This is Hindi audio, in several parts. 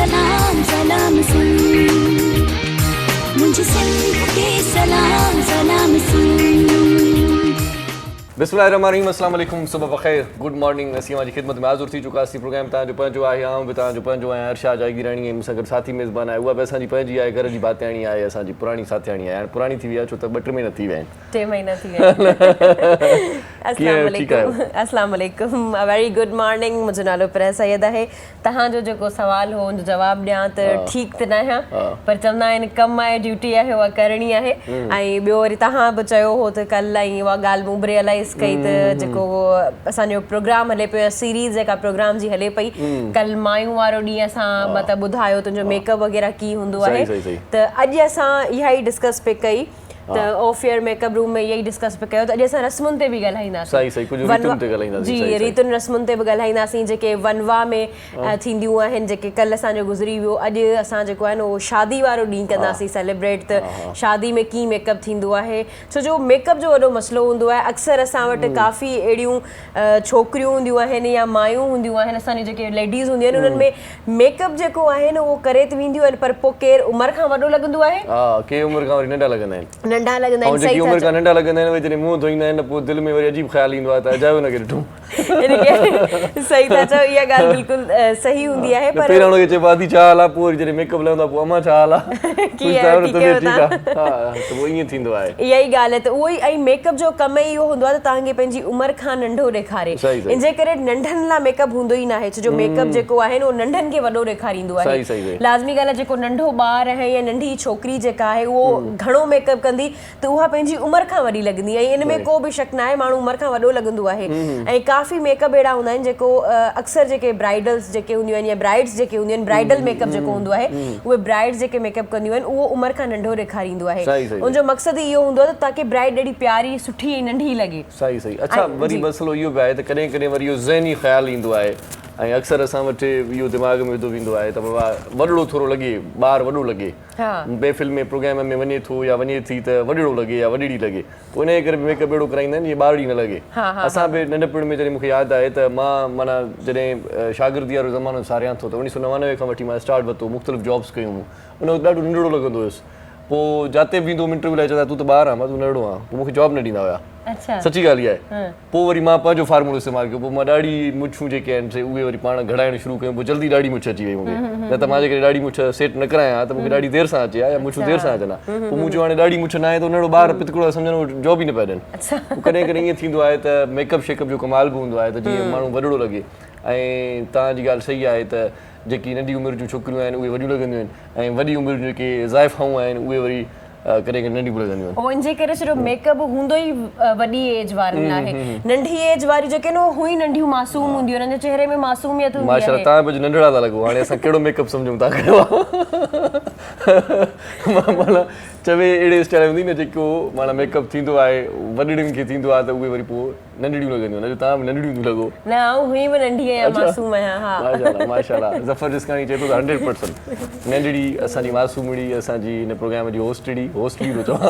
सलाम सलाम सुन, मुझे सिंध के सलाम सलाम सुन। बिस्मिल्लाहिर्रहमानिर्रहीम, अस्सलाम वालेकुम, सुबह बखैर, गुड मॉर्निंग। असीं जी खिदमत में हाज़िर थी चुका सी प्रोग्राम तव्हांजो पंहिंजो आहे, आऊं बि तव्हांजो पंहिंजो आहियां। अर्शा जागीराणी ऐं मूंसां गॾु साथी मेज़बान आहे, उहा बि असांजी पंहिंजी आहे, घर जी भातियाणी आहे, असांजी पुराणी साथियाणी आहे। हाणे पुराणी थी वई आहे छो त 2-3 महीना थी विया आहिनि। 3 महीना थी विया आहिनि। अस्सलाम वालेकुम, अ वेरी गुड मॉर्निंग। मुंहिंजो नालो प्रेस सैयद आहे। तव्हांजो जेको सुवाल हो उनजो जवाबु ॾियां त ठीकु त न आहियां, पर चवंदा आहिनि कमु आहे, ड्यूटी आहे, उहा करणी आहे। ऐं ॿियो वरी तव्हां बि चयो हो त कल्ह ऐं उहा ॻाल्हि मूं बि रियलाइज़ कई त जेको असांजो प्रोग्राम हले पियो, सीरीज़ जेका प्रोग्राम जी हले पई, कल्ह मायूं वारो ॾींहुं असां मतिलबु ॿुधायो तुंहिंजो मेकअप वग़ैरह कीअं हूंदो आहे। त अॼु असां इहा ई डिस्कस पे कई त ऑफ एयर मेकअप रूम में यही डिस्कस पे कयो त अॼु असां रस्मुनि ते बि ॻाल्हाईंदासीं। सही कुझु रीतुनि ते ॻाल्हाईंदासीं। जी, रीतुनि रस्मुनि ते बि ॻाल्हाईंदासीं, जेके वनवा में थींदियूं आहिनि, जेके कल्ह असांजो गुज़री वियो। अॼु असां जेको आहे न उहो शादी वारो ॾींहुं कंदासीं सेलिब्रेट, त शादी में कीअं मेकअप थींदो आहे। छो जो मेकअप जो वॾो मसइलो हूंदो आहे। अक्सर असां वटि काफ़ी अहिड़ियूं छोकिरियूं हूंदियूं आहिनि या मायूं हूंदियूं आहिनि, असांजी जेके लेडीज़ हूंदियूं आहिनि, उन्हनि में मेकअप जेको आहे न उहो करे त वेंदियूं आहिनि, पर पोइ केरु उमिरि खां वॾो लॻंदो आहे, के उमिरि खां वरी नंढा लॻंदा आहिनि, नंढा लॻंदा आहिनि। जेकी उमिरि खां नंढा लॻंदा आहिनि, जॾहिं मुंहुं धोईंदा आहिनि पोइ दिलि में वरी अजीब ख़्यालु ईंदो आहे त अजायो न करे ॾिठूं। सही था चओ, इहा ॻाल्हि बिल्कुलु सही हूंदी आहे। पर पहिरियों हुनखे चइबो आहे आदी छा हाल आहे, पोइ जॾहिं मेकअप लहंदो आहे पोइ अमा छा हाल आहे, त उहो ईअं थींदो आहे। इहा ई ॻाल्हि आहे। त उहो ई, ऐं मेकअप जो कम ई इहो हूंदो आहे त तव्हांखे पंहिंजी उमिरि खां नंढो ॾेखारे। इन जे करे नंढनि लाइ मेकअप हूंदो ई न आहे, छो जो मेकअप जेको आहे न उहो नंढनि खे वॾो ॾेखारींदो आहे। लाज़मी ॻाल्हि आहे, जेको नंढो ॿार आहे या नंढी छोकिरी जेका आहे उहो घणो मेकअप कंदी त उहा पंहिंजी उमिरि खां वॾी लॻंदी आहे। इन में को बि शक न आहे, माण्हू उमिरि खां वॾो लॻंदो आहे। ऐं काफ़ी मेकअप अहिड़ा हूंदा आहिनि जेको अक्सर जेके ब्राइडल्स जेके हूंदियूं आहिनि या ब्राइड्स जेके हूंदियूं आहिनि, ब्राइडल मेकअप जेको हूंदो आहे, उहे ब्राइड्स जेके मेकअप कंदियूं आहिनि उहो उमिरि खां नंढो ॾेखारींदो आहे। उनजो मक़सदु इहो हूंदो आहे त ताकी ब्राइड ॾाढी प्यारी, सुठी ऐं नंढी लॻे। सही। अच्छा, वरी मसइलो इहो बि आहे त कॾहिं कॾहिं वरी इहो ज़हनी ख़्यालु ईंदो आहे, ऐं अक्सर असां वटि इहो दिमाग़ में विधो वेंदो आहे त बाबा वॾड़ो थोरो लॻे, ॿारु वॾो लॻे, महफ़िल में प्रोग्राम में वञे थो या वञे थी त वॾड़ो लॻे या वॾड़ी लॻे, पोइ इनजे करे मेकअप अहिड़ो कराईंदा आहिनि जीअं ॿारड़ी न लॻे। असां बि नंढपण में जॾहिं मूंखे यादि आहे त मां माना जॾहिं शागिर्दी वारो ज़मानो सारियां थो, त 1999 खां वठी मां स्टार्ट वरितो, मुख़्तलिफ़ जॉब्स कयूं, उन वक़्तु ॾाढो नंढड़ो लॻंदो हुयुसि। पोइ जिते बि ईंदो इंटरव्यू लाइ चवंदा तूं त ॿार आहे, मां तूं नंढड़ो आहे, पोइ मूंखे जॉब न ॾींदा हुआ। सची ॻाल्हि इहा आहे। पोइ वरी मां पंहिंजो फार्मूलो इस्तेमालु कयो, पोइ मां ॾाढी मुछूं जेके आहिनि से उहे वरी पाण घड़ाइणु शुरू कयूं, पोइ जल्दी ॾाढी मुछ अची वई मूंखे। न त मां जेकॾहिं ॾाढी मुछ सेट न करायां त मूंखे ॾाढी देरि सां अचे या मुछूं देरि सां अचनि। पोइ मूं चयो हाणे ॾाढी मुछ न आहे त नंढड़ो ॿार पितकड़ो सम्झनि जॉब ई न पिया ॾियनि। कॾहिं कॾहिं ईअं थींदो आहे त मेकअप शेकअप जो कमाल बि हूंदो आहे त जीअं माण्हू वॾड़ो लॻे। ऐं तव्हांजी ॻाल्हि सही आहे त जेकी नंढी उमिरि जूं छोकिरियूं आहिनि उहे वॾियूं लॻंदियूं आहिनि, ऐं वॾी उमिरि जूं जेके ज़ाइफ़ाऊं आहिनि उहे वरी कॾहिं कॾहिं नंढियूं लॻंदियूं आहिनि। इन जे करे सिर्फ़ु मेकअप हूंदो ई वॾी एज वारनि लाइ, नंढी एज वारी जेके न हुई नंढियूं मासूम हूंदियूं, हुननि जे चेहरे में मासूमियत हूंदी आहे। माशाअल्लाह, तव्हां बि नंढड़ा था लॻो, हाणे असां कहिड़ो मेकअप सम्झूं था कयो आहे। माना चवे अहिड़े स्टाइल हूंदी न जेको माना मेकअप थींदो आहे वॾड़ियुनि खे थींदो आहे त उहे वरी पोइ नंढड़ियूं लॻंदियूं आहिनि। तव्हां बि नंढड़ियूं थियूं लॻो। न, आउं हुई बि नंढी आहियां, मासूम आहियां। माशाअल्लाह माशाअल्लाह, ज़फ़र जिस्कानी चए थो त 100% नंढड़ी असांजी मासूमड़ी असांजी हिन प्रोग्राम जी होस्टड़ी थो चवां।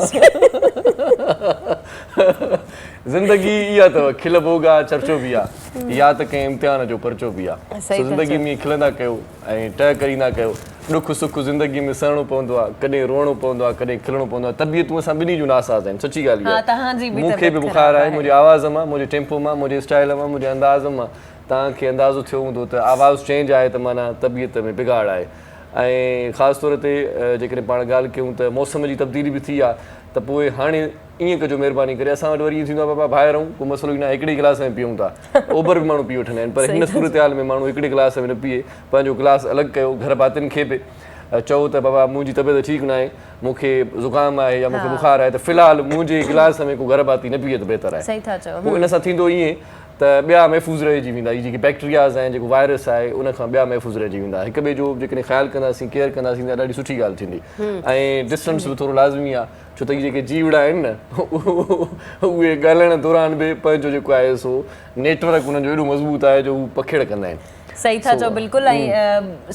ज़िंदगी इहा अथव, खिल भोगा चर्चो बि आहे, या त कंहिं इम्तिहान जो पर्चो बि आहे। ज़िंदगी में खिलंदा कयो ऐं टकरींदा कयो। ॾुख सुख ज़िंदगी में सहणो पवंदो आहे, कॾहिं रोअणो पवंदो आहे, कॾहिं खिलणो पवंदो आहे। तबियतूं असां ॿिन्ही जूं नासाज़ आहिनि, सची ॻाल्हि आहे। मूंखे बि बुखार आहे, मुंहिंजी आवाज़ मां, मुंहिंजे टेम्पो मां, मुंहिंजे स्टाइल मां, मुंहिंजे अंदाज़ मां तव्हांखे अंदाज़ो थियो हूंदो त आवाज़ चेंज आहे त माना तबियत में बिगाड़ आहे। ऐं ख़ासि तौर ते जेकॾहिं पाण ॻाल्हि कयूं त मौसम जी तब्दीली बि थी आहे, त पोइ हाणे ईअं कजो महिरबानी करे, असां वटि वरी ईअं थींदो आहे बाबा ॿाहिरि रहूं को मसइलो ई न आहे, हिकिड़े गिलास में पीऊं था, ओभर बि माण्हू पी वठंदा आहिनि, पर हिन सूरत हाल में माण्हू हिकिड़े गिलास में न पीए, पंहिंजो गिलास अलॻि कयो, घर भातियुनि खे बि चओ त बाबा मुंहिंजी तबियत ठीकु न आहे, मूंखे ज़ुकाम आहे या मूंखे बुखार आहे, त फ़िलहालु मुंहिंजे गिलास में को घर भाती न पीए त बहितर आहे। पोइ इन सां थींदो ईअं त ॿिया महफ़ूज़ रहिजी वेंदा, हीअ जेकी बैक्टीरियाज़ आहिनि, जेको वायरस आहे, उनखां ॿिया महफ़ूज़ रहिजी वेंदा। हिक ॿिए जो जेकॾहिं ख़्यालु कंदासीं, केयर कंदासीं त ॾाढी सुठी ॻाल्हि थींदी। ऐं डिस्टेंस बि थोरो लाज़मी आहे, छो त इहे जेके जीवड़ा आहिनि न उहे ॻाल्हाइण दौरान बि पंहिंजो जेको आहे सो नेटवर्क उन्हनि जो एॾो मज़बूत आहे जो हू पखेड़ कंदा आहिनि। सही था जो बिल्कुल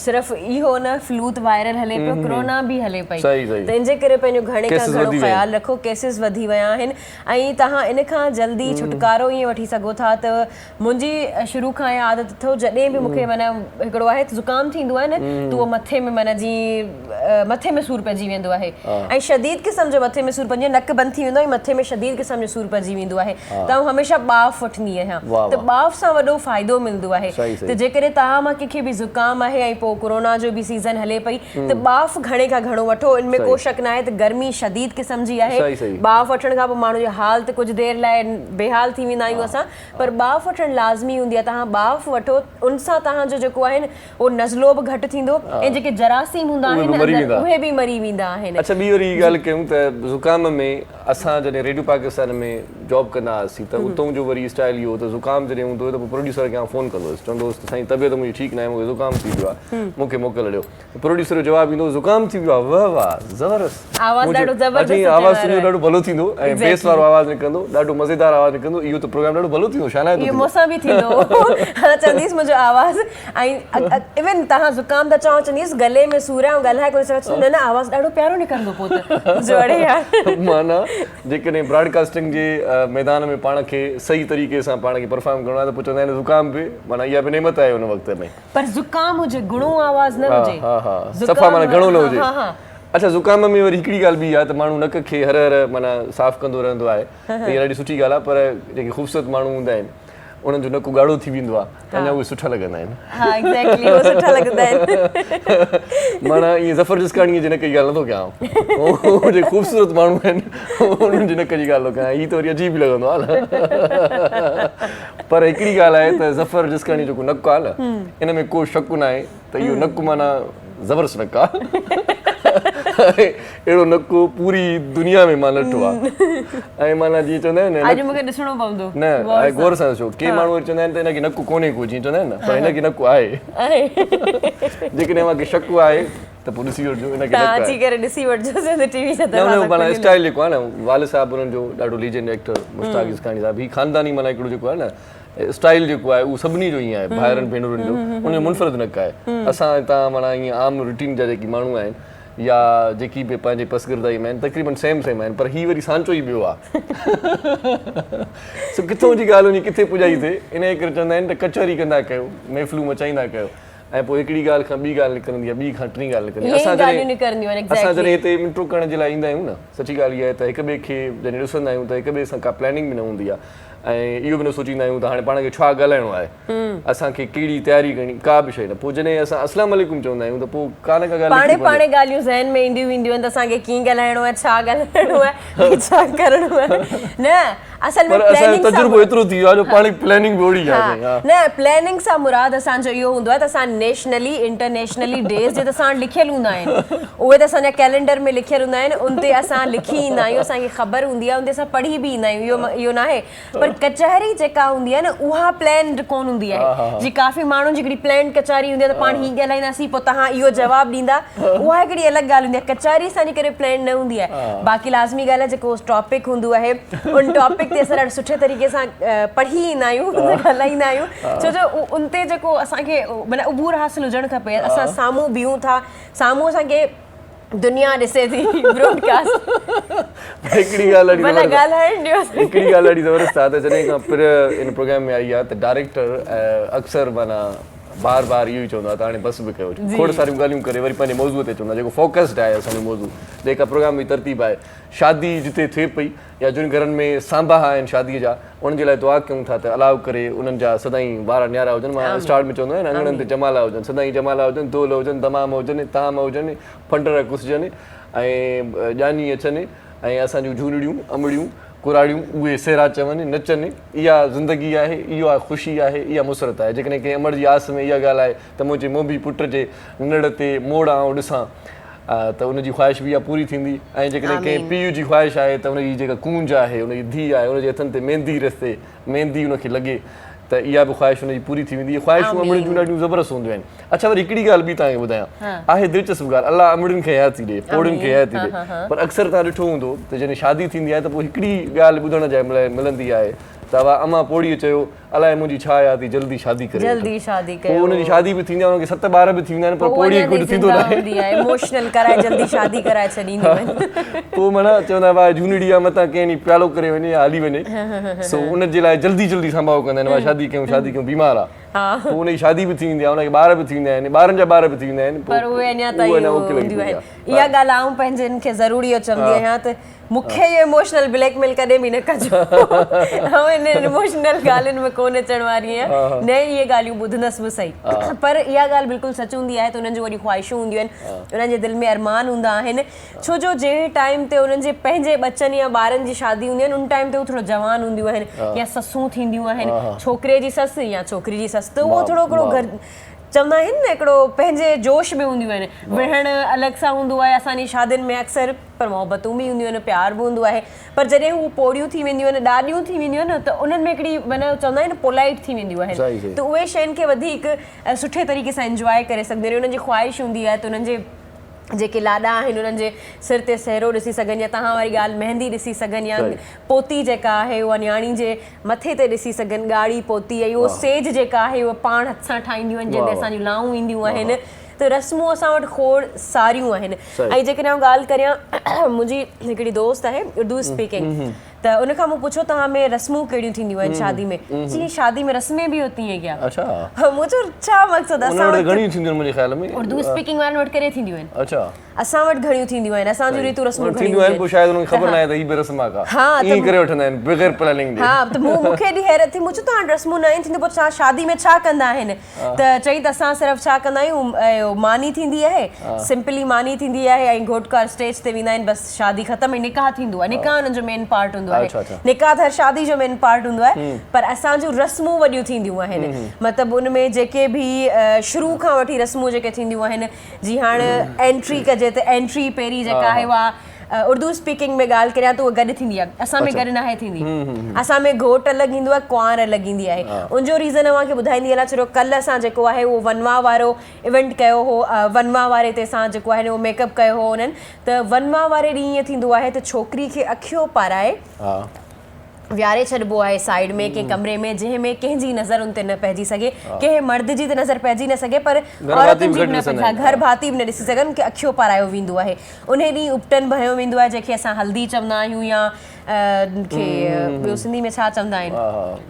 सिर्फ इहो न फ्लू त वायरल हले पियो कोरोना भी हले पई त इनजे करे पंहिंजो घणे खां घणो ख्याल रखो केसिस वधी विया आहिनि ऐं तव्हां इन खां जल्दी छुटकारो ईअं वठी सघो था त मुंहिंजी शुरू खां इहा आदत अथव जॾहिं बि मूंखे माना हिकिड़ो आहे ज़ुकाम थींदो आहे न त उहो मथे में माना जीअं मथे में सूर पइजी वेंदो आहे ऐं शदीद क़िस्म जो मथे में सूर पइजी नक बंदि थी वेंदो आहे मथे में शदीद क़िस्म जो सूर पइजी वेंदो आहे त आउं हमेशह बाफ़ वठंदी आहियां त बाफ़ सां वॾो फ़ाइदो मिलंदो आहे त जेकॾहिं तव्हां मां कंहिंखे बि ज़ुकाम आहे ऐं पोइ कोरोना जो बि सीज़न हले पई त बाफ़ घणे खां घणो वठो इनमें को शक न आहे त गर्मी शदीद क़िस्म जी आहे बाफ़ वठण खां पोइ माण्हू जो हाल त कुझु देरि लाइ बेहाल थी वेंदा आहियूं असां पर बाफ़ वठणु लाज़मी हूंदी आहे तव्हां बाफ़ वठो उन सां तव्हांजो जेको आहे न उहो नज़लो बि घटि थींदो ऐं जेके जरासीम हूंदा आहिनि उहे बि मरी वेंदा आहिनि। अच्छा ॿी वरी ॻाल्हि कयूं त ज़ुकाम में असां जॾहिं रेडियो पाकिस्तान में जॉब कंदा हुआसीं त उतां जो वरी स्टाइल इहो त ज़ुकाम जॾहिं हूंदो त पोइ प्रोड्यूसर खे फ़ोन कंदो हुयुसि चवंदो हुयुसि साईं तबियत मुंहिंजी ठीकु न आहे मूंखे ज़ुकाम थी वियो आहे मूंखे मोकिल ॾियो प्रोड्यूसर जो जवाबु ईंदो ज़ुकाम थी वियो आहे वाह वाह ज़बरदस्त आवाज़ तुंहिंजो ॾाढो भलो थींदो ऐं बेस वारो आवाज़ु निकिरंदो ॾाढो मज़ेदार आवाज़ु निकिरंदो इहो त प्रोग्राम ॾाढो भलो थींदो छा न इहो मूंसां बि थींदो चवंदीसि मुंहिंजो आवाज़ु ऐं इवन तव्हां ज़ुकाम था चओ चवंदीसि गले में सूर आहे ऐं ॻाल्हाए कोन सघो न आवाज़ु ॾाढो प्यारो निकिरंदो पोइ त जोड़े यार माना जेकॾहिं ब्रॉडकास्टिंग जे मैदान में पाण खे सही तरीक़े सां पाण खे परफॉर्म करणो आहे त पोइ चवंदा आहिनि ज़ुकाम बि माना इहा बि नेमत आहे हुन वक़्त में पर ज़ुकाम हुजे घणो आवाज़ु न हुजे हा हा सफ़ा माना घणो न हुजे अच्छा ज़ुकाम में वरी हिकिड़ी ॻाल्हि बि आहे त माण्हू नक खे हर हर माना साफ़ु कंदो रहंदो आहे त इहा ॾाढी सुठी ॻाल्हि आहे पर जेके ख़ूबसूरत माण्हू हूंदा आहिनि उन्हनि जो नकु ॻाढ़ो थी वेंदो आहे त अञा उहे सुठा लॻंदा आहिनि हा एग्ज़ैक्टली उहे सुठा लॻंदा आहिनि माना ईअं ज़फ़र जिस्काणीअ जे नक जी ॻाल्हि नथो कयां जेके ख़ूबसूरत माण्हू आहिनि उन्हनि जे नक जी ॻाल्हि थो कयां हीअ त वरी अजीब लॻंदो आहे न पर हिकिड़ी ॻाल्हि आहे त ज़फ़र जिस्काणी जेको नकु आहे न इन में को शक न आहे त इहो नकु माना ज़बरदस्त नकु आहे अहिड़ो नकु पूरी दुनिया में मां ॾिठो आहे ऐं माना जीअं चवंदा आहिनि अॼु मूंखे ॾिसणो पवंदो न गौर सां ॾिसो के माण्हू वरी चवंदा आहिनि त हिनखे नकु कोन्हे को जीअं चवंदा आहिनि न पर हिनखे नकु आहे जेकॾहिं मूंखे शक आहे त पोइ ॾिसी वठिजो हिनखे अची करे ॾिसी वठिजो टीवी न माना स्टाइल जेको आहे न वालिद साहिबु हुननि जो ॾाढो लीजेंड एक्टर मुश्ताक जिस्काणी साहिबु हीउ ख़ानदानी माना हिकिड़ो जेको आहे न स्टाइल जेको आहे उहो सभिनी जो ईअं आहे भाइरनि भेनरुनि जो उनजो मुनफ़रद नकु आहे असां हितां माना ईअं आम रुटीन जा जेकी माण्हू आहिनि या जेकी बि पंहिंजे पसगिरदाई में आहिनि तक़रीबन सेम आहिनि पर हीअ वरी सांचो ई ॿियो आहे किथां जी ॻाल्हि वञी किथे पुॼाई थिए इन करे चवंदा आहिनि त कचहरी कंदा कयो महफ़िलूं मचाईंदा कयो ऐं पोइ हिकिड़ी ॻाल्हि खां ॿी ॻाल्हि निकिरंदी आहे ॿी खां टी ॻाल्हि निकिरंदी आहे असां जॾहिं हिते इंट्रो करण जे लाइ ईंदा आहियूं न सची ॻाल्हि इहा आहे त हिक ॿिए खे जॾहिं ॾिसंदा आहियूं त हिक ॿिए सां का प्लैनिंग बि न हूंदी आहे ऐं इहो बि न सोचींदा आहियूं त हाणे पाण खे छा ॻाल्हाइणो आहे असांखे कहिड़ी तयारी करणी का बि शइ न पोइ जॾहिं असां अस्सलाम वालेकुम चवंदा आहियूं त पोइ का न का ॻाल्हि पाणे ॻाल्हियूं ज़हन में ईंदियूं वेंदियूं आहिनि त असांखे कीअं ॻाल्हाइणो आहे छा ॻाल्हाइणो आहे छा करिणो आहे न असल में तजुर्बो एतिरो थी वियो आहे जो पाण प्लैनिंग बि ओड़ी आहे न प्लैनिंग सां मुराद असांजो इहो हूंदो आहे त असां नेशनली इंटरनेशनली डेज़ जे त असां लिखियल हूंदा आहिनि उहे त असांजा कैलेंडर में लिखियल हूंदा आहिनि उन ते असां लिखी ईंदा आहियूं असांखे ख़बर हूंदी आहे उन ते असां पढ़ी बि ईंदा आहियूं इहो न आहे पर कचहरी जेका हूंदी आहे न उहा प्लैन कोन हूंदी आहे जी काफ़ी माण्हुनि जी हिकिड़ी प्लैन कचहरी हूंदी आहे त पाण हीअं ॻाल्हाईंदासीं पोइ तव्हां इहो जवाबु ॾींदा उहा हिकिड़ी अलॻि ॻाल्हि हूंदी आहे कचहरी असांजी करे प्लैन न हूंदी आहे बाक़ी लाज़मी ॻाल्हि आहे जेको टॉपिक हूंदो आहे उन टॉपिक ते असां ॾाढो सुठे तरीक़े सां पढ़ी ईंदा आहियूं ॻाल्हाईंदा आहियूं छो जो उन ते जेको असांखे माना उबूर हासिल हुजणु खपे असां साम्हूं बीहूं था साम्हूं असांखे दुनिया ॾिसे थी ब्रॉडकास्ट हिकिड़ी ॻाल्हि ॾाढी ज़बरदस्त आहे त जॾहिं खां पिर इन प्रोग्राम में आई आहे त डायरेक्टर अक्सर माना बार बार इहो ई चवंदो आहे त हाणे बस बि कयो खोड़ सारियूं ॻाल्हियूं करे वरी पंहिंजे मौज़ूअ ते चवंदो आहे जेको फोकस्ड आहे असांजो मौज़ू जेका प्रोग्राम जी तरतीब आहे शादी जिते थिए पई या जिन घरनि में सांभा आहिनि शादीअ जा उन्हनि जे लाइ दुआ कयूं था त अलाउ करे उन्हनि जा सदाईं वारा न्यारा हुजनि मां स्टार्ट में चवंदो आहियां न अङणनि ते जमाला हुजनि सदाईं जमाला हुजनि दोल हुजनि तमाम हुजनि ताम हुजनि फंडर कुसजनि ऐं ॼानी अचनि ऐं असांजूं झूलड़ियूं अमड़ियूं कुराड़ियूं उहे सेरा चवनि नचनि इहा ज़िंदगी आहे इहो आहे ख़ुशी आहे इहा मुसरत आहे जेकॾहिं कंहिं अमड़ जी आस में इहा ॻाल्हि आहे त मुंहिंजे मोबी पुट जे नड़ ते मोड़ आउं ॾिसां त उनजी ख़्वाहिश बि इहा पूरी थींदी ऐं जेकॾहिं कंहिं पीउ जी ख़्वाहिश आहे त उनजी जेका कूंज आहे उनजी धीउ आहे उनजे हथनि ते मेहंदी रस्ते मेहंदी उनखे लॻे त इहा बि ख़्वाहिश हुनजी पूरी थी वेंदी ख़्वाहिशूं अमड़ियुनि जूं ॾाढियूं ज़बरदस्त हूंदियूं आहिनि अच्छा वरी हिकिड़ी ॻाल्हि बि तव्हांखे ॿुधायां आहे दिलचस्प ॻाल्हि अलाह अमड़ियुनि खे हयाती ॾे पोड़ियुनि खे हयाती ॾे पर अक्सर तव्हां ॾिठो हूंदो त जॾहिं शादी थींदी आहे त पोइ हिकिड़ी ॻाल्हि ॿुधण जे लाइ मिलंदी आहे त अमा पोड़ीअ चयो अलाए मुंहिंजी छा याद थी जल्दी शादी करे जल्दी शादी पोइ हुनजी शादी बि थींदी आहे हुनखे 7 ॿार बि थींदा आहिनि पर पोड़ीअ कुझु थींदो न आहे इमोशनल कराए जल्दी शादी कराए छॾींदियूं आहिनि पोइ माना चवंदा भाई झूनड़ी आहे मथां कंहिं ॾींहुं प्यालो करे वञे या हली वञे सो उनजे लाइ जल्दी जल्दी संभाव कंदा आहिनि शादी कयूं बीमार आहे पोइ हुनजी शादी बि थी वेंदी आहे हुनखे ॿार बि थी वेंदा आहिनि ॿारनि जा ॿार बि थी वेंदा आहिनि पर उहे अञा ताईं हूंदियूं आहिनि इहा ॻाल्हि आऊं पंहिंजनि खे ज़रूरी चवंदी आहियां त मूंखे इहो इमोशनल ब्लैकमेल कॾहिं बि न कजो इन इमोशनल ॻाल्हियुनि में कोन अचण वारी आहियां न इहे ॻाल्हियूं ॿुधंदसि बि सही पर इहा ॻाल्हि बिल्कुलु सच हूंदी आहे त उन्हनि जूं वॾियूं ख़्वाहिशूं हूंदियूं आहिनि उन्हनि जे दिलि में अरमान हूंदा आहिनि छो जो जंहिं टाइम ते उन्हनि जे पंहिंजे बचनि या ॿारनि जी शादी हूंदी आहिनि उन टाइम ते उहे थोरो जवान हूंदियूं आहिनि या ससूं थींदियूं आहिनि छोकिरे जी ससु या छोकिरी जी ससु त उहो थोरो हिकिड़ो घर चवंदा आहिनि न हिकिड़ो पंहिंजे जोश में हूंदियूं आहिनि विहण अलॻि सां हूंदो आहे असांजी शादियुनि में अक्सर पर मोहबतूं बि हूंदियूं आहिनि प्यार बि हूंदो आहे पर जॾहिं हू पोड़ियूं थी वेंदियूं आहिनि ॾाढियूं थी वेंदियूं आहिनि त उन्हनि में हिकिड़ी माना चवंदा आहिनि पोलाइट थी वेंदियूं आहिनि त उहे शयुनि खे वधीक सुठे तरीक़े सां इंजॉय करे सघंदियूं आहिनि उन्हनि जी ख़्वाहिश हूंदी आहे त उन्हनि जे जेके लाॾा आहिनि उन्हनि जे सिर ते सहरो ॾिसी सघनि या तव्हां वारी ॻाल्हि मेहंदी ॾिसी सघनि या पोती जेका आहे उहा न्याणी जे मथे ते ॾिसी सघनि ॻाढ़ी पोती ऐं उहो सेज जेका आहे उहा पाण हथ सां ठाहींदियूं आहिनि जंहिंते असांजूं लाऊं ईंदियूं आहिनि त रस्मूं असां वटि खोड़ सारियूं आहिनि ऐं जेकॾहिं आउं ॻाल्हि करियां मुंहिंजी हिकिड़ी दोस्त आहे उर्दू स्पीकिंग त उनखां मूं पुछो तव्हां में रस्मूं कहिड़ियूं थींदियूं आहिनि शादी में जी शादी में रस्में बि होती हैं क्या अच्छा मूं चयो छा मक़सदु असां वटि घणियूं थींदियूं आहिनि मुंहिंजे ख़्याल में उर्दू स्पीकिंग वारनि वटि करे थींदियूं आहिनि अच्छा असां वटि घणियूं थींदियूं आहिनि असांजूं रीतूं रस्मूं थींदियूं आहिनि पोइ शायदि उन्हनि खे ख़बर न आहे त हीअ बि रस्म आहे हा ईअं करे वठंदा आहिनि बग़ैर प्लानिंग हा त मूंखे एॾी हैरत थी मूं चयो तव्हां रस्मूं न थींदियूं पोइ छा शादी में छा कंदा आहिनि त चई त असां सिर्फ़ु छा कंदा आहियूं मानी थींदी आहे सिंपली मानी थींदी आहे ऐं घोटकार स्टेज ते वेंदा आहिनि बसि शादी ख़तमु ऐं निकाह थींदो आहे निकाह हुननि जो मेन पार्ट हूंदो आहे निकाह हर शादी जो मेन पार्ट हूंदो आहे पर असांजूं रस्मूं वॾियूं थींदियूं आहिनि मतिलबु उनमें जेके बि शुरू खां वठी रस्मूं जेके थींदियूं आहिनि जीअं हाणे एंट्री कजे त एंट्री पहिरीं जेका आहे उहा उर्दू स्पीकिंग में ॻाल्हि करियां त उहा गॾु थींदी आहे असां में गॾु नाहे थींदी असां में घोट अलॻि ईंदो आहे कुंवार अलॻि ईंदी आहे उनजो रीज़न अव्हांखे ॿुधाईंदी हलां छो कल्ह असां जेको आहे उहो वनवा वारो इवेंट कयो हो वनवा वारे ते असां जेको आहे उहो मेकअप कयो हो उन्हनि त वनवा वारे ॾींहुं ईअं थींदो आहे त छोकिरी खे अखियो पाराए विहारे छॾिबो आहे साइड में कंहिं कमरे में जंहिंमें कंहिंजी नज़र उन ते न पइजी सघे कंहिं मर्द जी त नज़र पइजी न सघे पर औरतुनि जी बि न घर भाती बि न ॾिसी सघनि की अखियो पारायो वेंदो आहे उन ॾींहुं उपटन भरियो वेंदो आहे जंहिंखे असां हल्दी चवंदा आहियूं या खे ॿियो सिंधी में छा चवंदा आहिनि